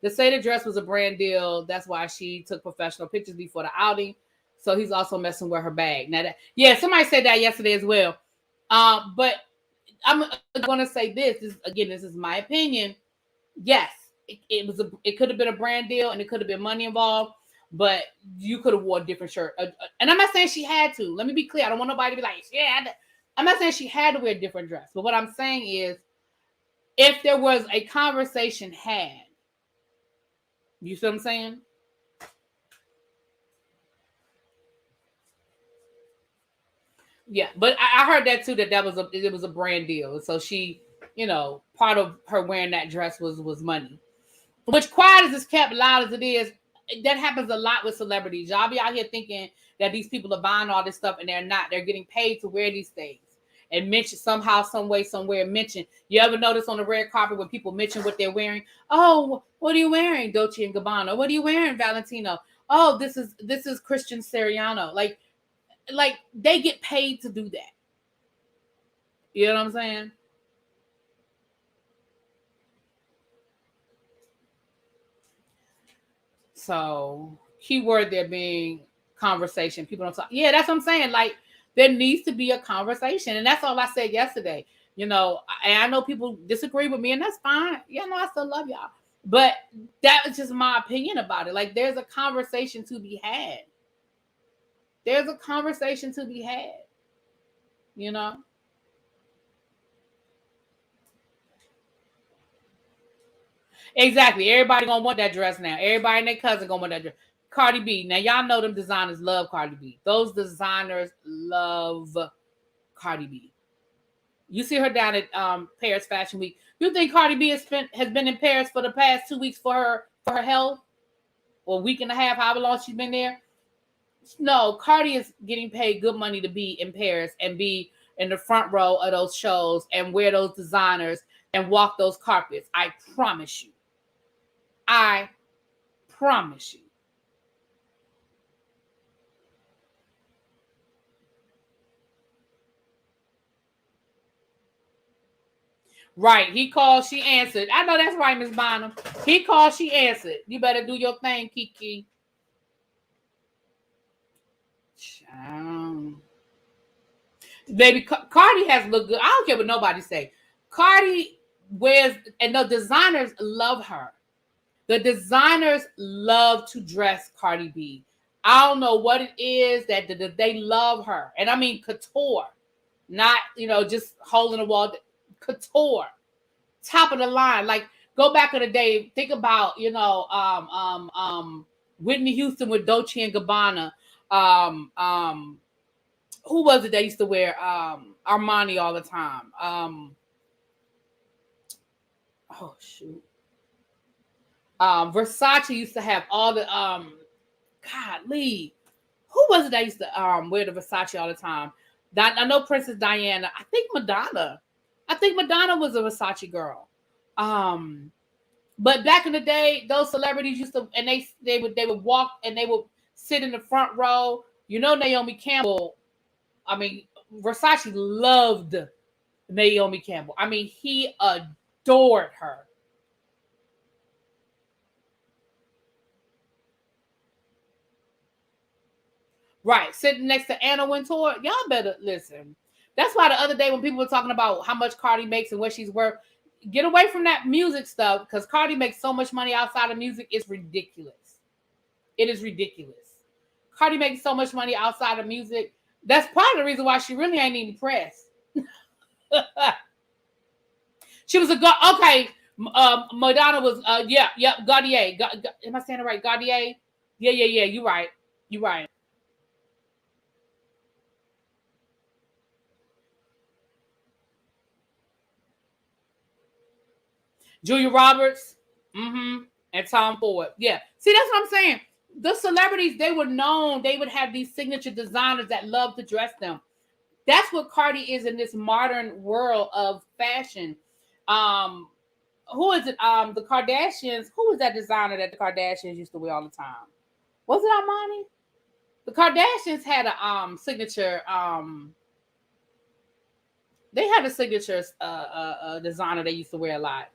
They say the dress was a brand deal. That's why she took professional pictures before the outing. So he's also messing with her bag. Now, somebody said that yesterday as well. But I'm going to say this. This is my opinion. Yes, it could have been a brand deal and it could have been money involved. But you could have worn a different shirt. And I'm not saying she had to. Let me be clear. I don't want nobody to be like, yeah. I'm not saying she had to wear a different dress. But what I'm saying is, if there was a conversation had, you see what I'm saying? Yeah, but I heard that too, that it was a brand deal. So she, part of her wearing that dress was money. Which, quiet as it's kept, loud as it is, that happens a lot with celebrities. Y'all be out here thinking that these people are buying all this stuff and they're not. They're getting paid to wear these things. And mention somehow, some way, somewhere, mention. You ever notice on the red carpet when people mention what they're wearing? Oh, what are you wearing, Dolce and Gabbana? What are you wearing, Valentino? Oh, this is Christian Siriano. Like they get paid to do that. You know what I'm saying? So, keyword there being conversation. People don't talk. Yeah, that's what I'm saying. Like, there needs to be a conversation. And that's all I said yesterday. And I know people disagree with me, and that's fine. I still love y'all. But that was just my opinion about it. Like, there's a conversation to be had. There's a conversation to be had. Exactly. Everybody gonna want that dress now. Everybody and their cousin gonna want that dress. Cardi B. Now y'all know them designers love Cardi B. Those designers love Cardi B. You see her down at Paris Fashion Week. You think Cardi B has been in Paris for the past 2 weeks for her health, or a week and a half, however long she's been there? No, Cardi is getting paid good money to be in Paris and be in the front row of those shows and wear those designers and walk those carpets. I promise you. I promise you. Right. He called, she answered. I know that's right, Miss Bonham. He called, she answered. You better do your thing, KeKe. Baby, Cardi has looked good. I don't care what nobody say. Cardi wears, and the designers love her. The designers love to dress Cardi B. I don't know what it is that they love her. And I mean couture. Not, just hole in the wall. Couture. Top of the line. Like, go back in the day. Think about, Whitney Houston with Dolce and Gabbana. Who was it that used to wear Armani all the time? Oh shoot. Versace used to have all the golly. Who was it that used to wear the Versace all the time? I know Princess Diana. I think Madonna was a Versace girl. But back in the day, those celebrities used to, and they would walk and they would sit in the front row. Naomi Campbell. I mean, Versace loved Naomi Campbell. I mean, he adored her. Right, sitting next to Anna Wintour. Y'all better listen. That's why the other day when people were talking about how much Cardi makes and what she's worth, get away from that music stuff, because Cardi makes so much money outside of music. It's ridiculous. It is ridiculous. Cardi makes so much money outside of music. That's part of the reason why she really ain't even pressed. She was okay. Madonna was Gaudier. Am I saying it right? Gaudier. Yeah. You right. You right. Julia Roberts. Mm-hmm. And Tom Ford. Yeah. See, that's what I'm saying. The celebrities, they were known. They would have these signature designers that love to dress them. That's what Cardi is in this modern world of fashion. Who is it? The Kardashians. Who was that designer that the Kardashians used to wear all the time? Was it Armani? The Kardashians had a signature. They had a signature designer they used to wear a lot.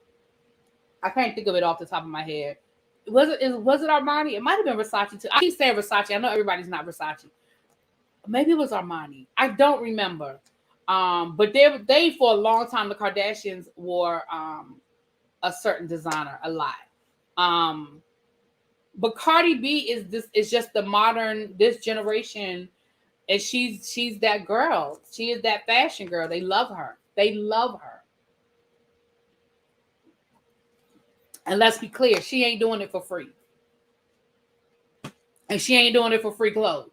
I can't think of it off the top of my head. Was it Armani? It might have been Versace too. I keep saying Versace. I know everybody's not Versace. Maybe it was Armani. I don't remember. But they for a long time, the Kardashians wore a certain designer a lot. But Cardi B is just the modern, this generation, and she's that girl. She is that fashion girl. They love her. They love her. And let's be clear, she ain't doing it for free. And she ain't doing it for free clothes.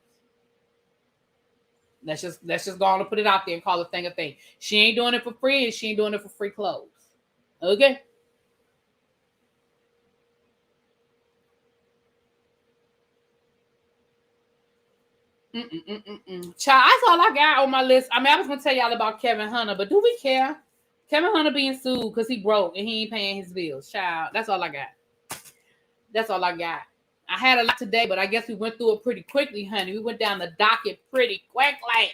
Let's just go on and put it out there and call a thing a thing. She ain't doing it for free, and she ain't doing it for free clothes. Okay? Child, that's all I got on my list. I mean, I was gonna tell y'all about Kevin Hunter, but do we care? Kevin Hunter being sued because he broke and he ain't paying his bills. Child, that's all I got. That's all I got. I had a lot today, but I guess we went through it pretty quickly, honey. We went down the docket pretty quickly.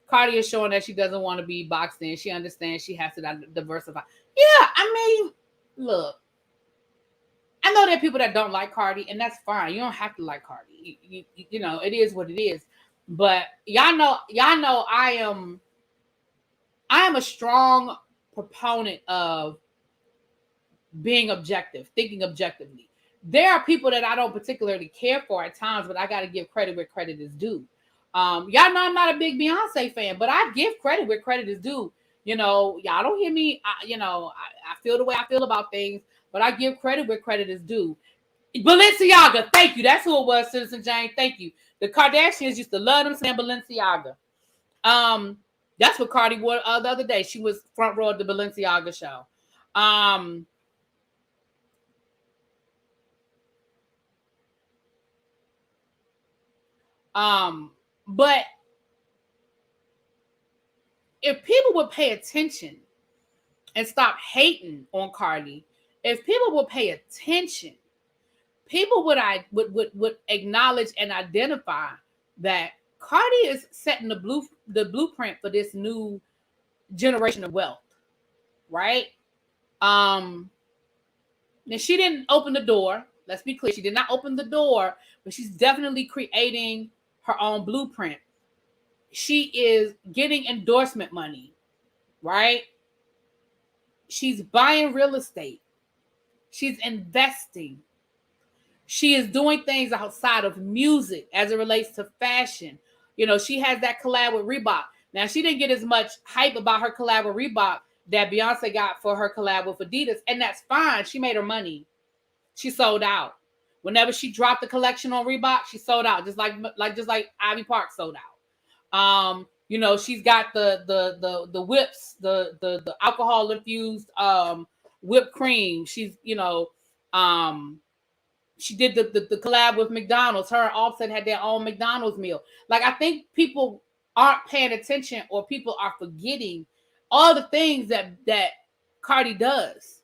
Cardi is showing that she doesn't want to be boxed in. She understands she has to diversify. Yeah, I mean, look. I know there are people that don't like Cardi, and that's fine. You don't have to like Cardi. You know, it is what it is. But y'all know I am a strong proponent of being objective, thinking objectively. There are people that I don't particularly care for at times, but I got to give credit where credit is due. Y'all know I'm not a big Beyoncé fan, but I give credit where credit is due. You know, y'all don't hear me. I feel the way I feel about things, but I give credit where credit is due. Balenciaga, thank you. That's who it was, Citizen Jane. Thank you. The Kardashians used to love them saying Balenciaga. That's what Cardi wore the other day. She was front row at the Balenciaga show. But if people would pay attention and stop hating on Cardi, if people would pay attention, people would acknowledge and identify that Cardi is setting the blueprint for this new generation of wealth, right? Now she didn't open the door. Let's be clear, she did not open the door, but she's definitely creating her own blueprint. She is getting endorsement money, right? She's buying real estate. She's investing. She is doing things outside of music as it relates to fashion. You know, she has that collab with Reebok. Now, she didn't get as much hype about her collab with Reebok that Beyonce got for her collab with Adidas, and that's fine. She made her money. She sold out. Whenever she dropped the collection on Reebok, she sold out, just like Ivy Park sold out. You know, she's got the whips, the alcohol infused whipped cream. She's, you know, she did the collab with McDonald's. Her and Offset had their own McDonald's meal. Like, I think people aren't paying attention, or people are forgetting all the things that Cardi does.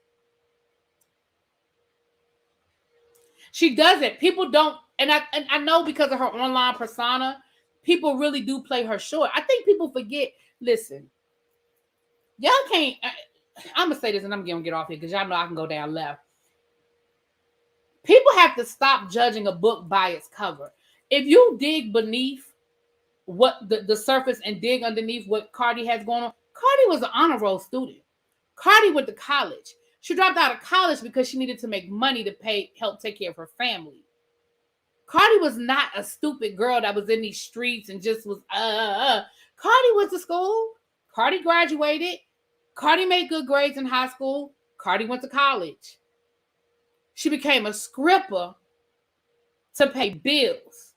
She does it. People don't, and I know because of her online persona, people really do play her short. I think people forget. Listen, y'all can't. I'm gonna say this, and I'm gonna get off here because y'all know I can go down left. People have to stop judging a book by its cover. If you dig beneath what the surface and dig underneath what Cardi has going on, Cardi was an honor roll student. Cardi went to college. She dropped out of college because she needed to make money to help take care of her family. Cardi was not a stupid girl that was in these streets and just was Cardi went to school. Cardi graduated. Cardi made good grades in high school. Cardi went to college. She became a scripper to pay bills.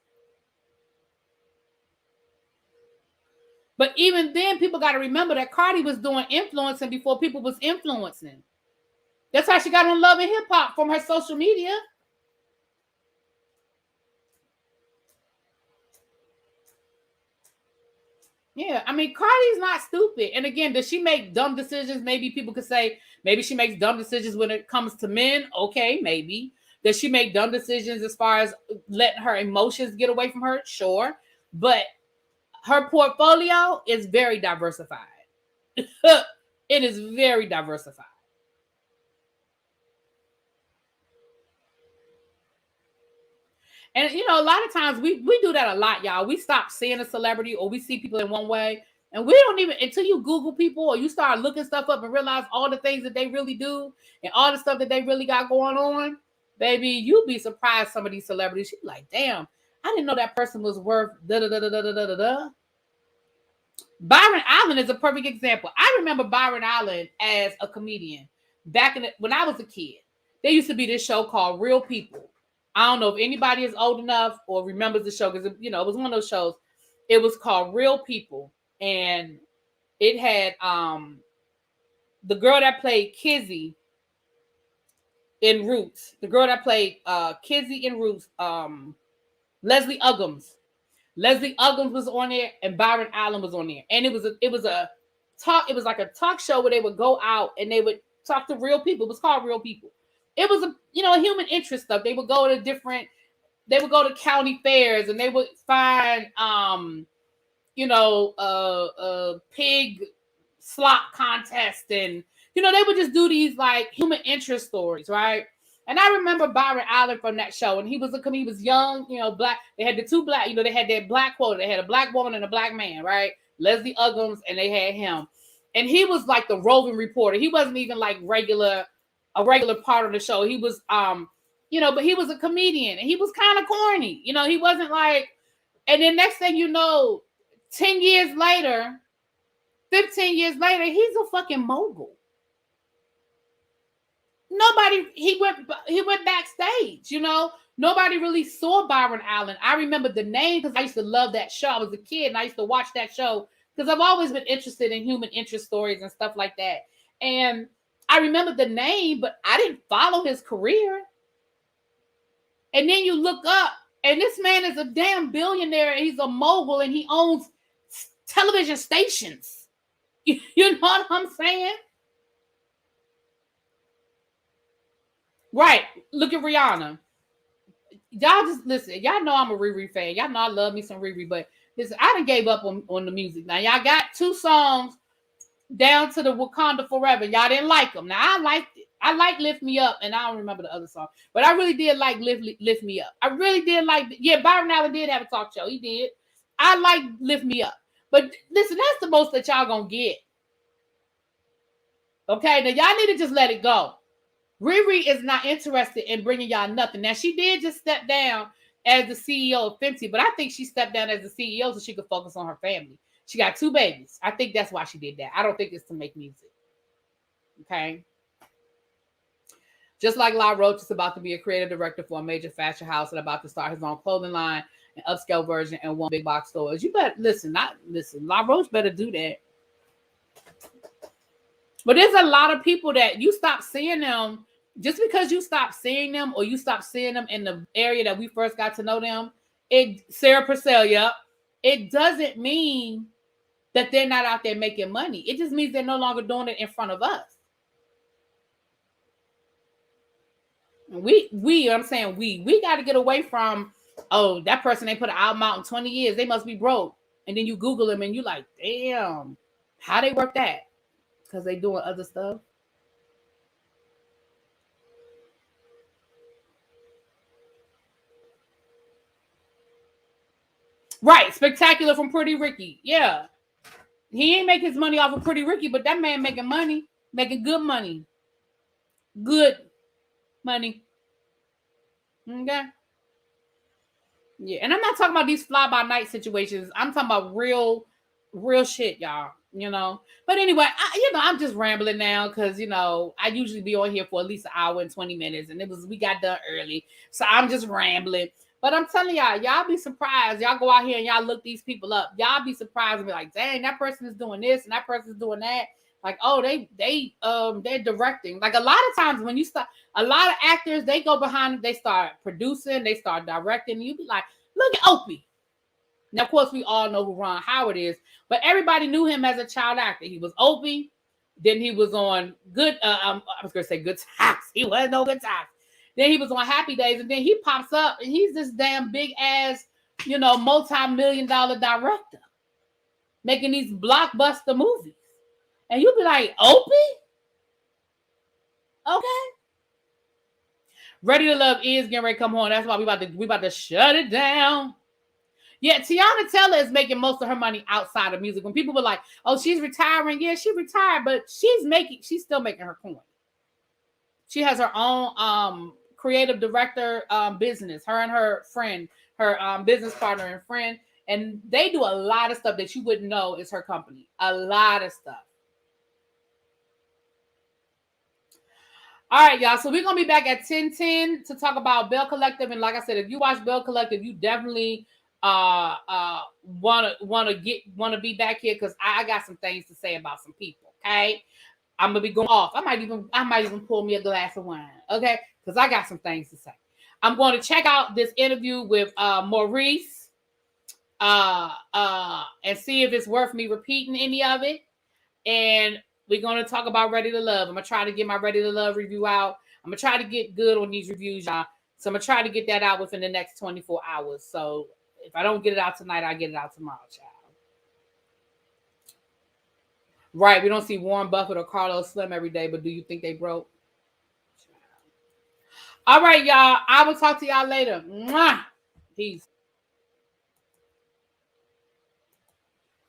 But even then, people got to remember that Cardi was doing influencing before people was influencing. That's how she got on Love and Hip Hop, from her social media. Yeah, I mean, Cardi's not stupid. And again, does she make dumb decisions? Maybe people could say, maybe she makes dumb decisions when it comes to men. Okay, maybe. Does she make dumb decisions as far as letting her emotions get away from her? Sure. But her portfolio is very diversified. It is very diversified. And, you know, a lot of times we do that a lot, y'all. We stop seeing a celebrity, or we see people in one way, and we don't even, until you Google people or you start looking stuff up and realize all the things that they really do and all the stuff that they really got going on, baby, you'd be surprised some of these celebrities. You'd be like, damn, I didn't know that person was worth da-da-da-da-da-da-da-da. Byron Allen is a perfect example. I remember Byron Allen as a comedian back when I was a kid. There used to be this show called Real People. I don't know if anybody is old enough or remembers the show, because, you know, it was one of those shows. It was called Real People, and it had the girl that played Kizzy in Roots. The girl that played Kizzy in Roots, Leslie Uggams. Leslie Uggams was on there, and Byron Allen was on there, and it was like a talk show where they would go out and they would talk to real people. It was called Real People. It was a human interest stuff. They would go to county fairs, and they would find pig slot contest, and they would just do these like human interest stories, right? And I remember Byron Allen from that show, and he was young, black. They had the two black, they had that black quota. They had a black woman and a black man, right? Leslie Uggams, and they had him, and he was like the roving reporter. He wasn't even like a regular part of the show. He was, but he was a comedian, and he was kind of corny. He wasn't like, and then next thing you know, 10 years later, 15 years later, he's a fucking mogul. He went backstage, Nobody really saw Byron Allen. I remember the name because I used to love that show. I was a kid and I used to watch that show because I've always been interested in human interest stories and stuff like that. And I remember the name, but I didn't follow his career. And then you look up, and this man is a damn billionaire, and he's a mogul, and he owns television stations. You know what I'm saying? Right. Look at Rihanna. Y'all just listen. Y'all know I'm a Riri fan. Y'all know I love me some Riri, but listen, I done gave up on the music. Now, y'all got 2 songs down to the Wakanda Forever. Y'all didn't like them. Now, I liked it. I like Lift Me Up, and I don't remember the other song. But I really did like Lift Me Up. I really did like, Byron Allen did have a talk show. He did. I like Lift Me Up. But listen, that's the most that y'all gonna get. Okay, now y'all need to just let it go. Riri is not interested in bringing y'all nothing. Now, she did just step down as the CEO of Fenty, but I think she stepped down as the CEO so she could focus on her family. She got 2 babies. I think that's why she did that. I don't think it's to make music. Okay? Just like La Roach is about to be a creative director for a major fashion house and about to start his own clothing line, an upscale version, and 1 big box stores. You better listen. La Roach better do that. But there's a lot of people that you stop seeing them just because you stop seeing them, or you stop seeing them in the area that we first got to know them. Sarah Purcell, yep. It doesn't mean that they're not out there making money. It just means they're no longer doing it in front of us. We got to get away from, oh, that person ain't put an album out in 20 years. They must be broke. And then you Google them and you like, damn, how they work that? Because they doing other stuff. Right. Spectacular from Pretty Ricky. Yeah. He ain't make his money off of Pretty Ricky, but that man making money, making good money. Good money. Okay. Yeah, and I'm not talking about these fly by night situations. I'm talking about real shit, y'all. But anyway, I'm just rambling now because I usually be on here for at least an hour and 20 minutes, and we got done early, so I'm just rambling. But I'm telling y'all be surprised. Y'all go out here and y'all look these people up. Y'all be surprised and be like, dang, that person is doing this and that person is doing that. Like, oh, they're directing. Like a lot of times when you start, a lot of actors, they go behind, they start producing, they start directing. You be like, look at Opie. Now, of course, we all know who Ron Howard is, but everybody knew him as a child actor. He was Opie. Then he was on I was going to say Good Times. He wasn't no Good Times. Then he was on Happy Days, and then he pops up, and he's this damn big ass, multi-million-dollar director making these blockbuster movies. And you'll be like, Opie? Okay. Ready to Love is getting ready to come on. That's why we about to shut it down. Yeah, Tiana Taylor is making most of her money outside of music. When people were like, "Oh, she's retiring," yeah, she retired, but she's still making her coin. She has her own creative director business. Her and her friend, her business partner and friend, and they do a lot of stuff that you wouldn't know is her company. A lot of stuff. All right, y'all. So we're gonna be back at 10:10 to talk about Bell Collective. And like I said, if you watch Bell Collective, you definitely wanna be back here because I got some things to say about some people. Okay, I'm gonna be going off. I might even pull me a glass of wine. Okay, because I got some things to say. I'm going to check out this interview with Maurice and see if it's worth me repeating any of it. And we're going to talk about Ready to Love. I'm going to try to get my Ready to Love review out. I'm going to try to get good on these reviews, y'all. So I'm going to try to get that out within the next 24 hours. So if I don't get it out tonight, I'll get it out tomorrow, child. Right. We don't see Warren Buffett or Carlos Slim every day, but do you think they broke? All right, y'all. I will talk to y'all later. Mwah! Peace.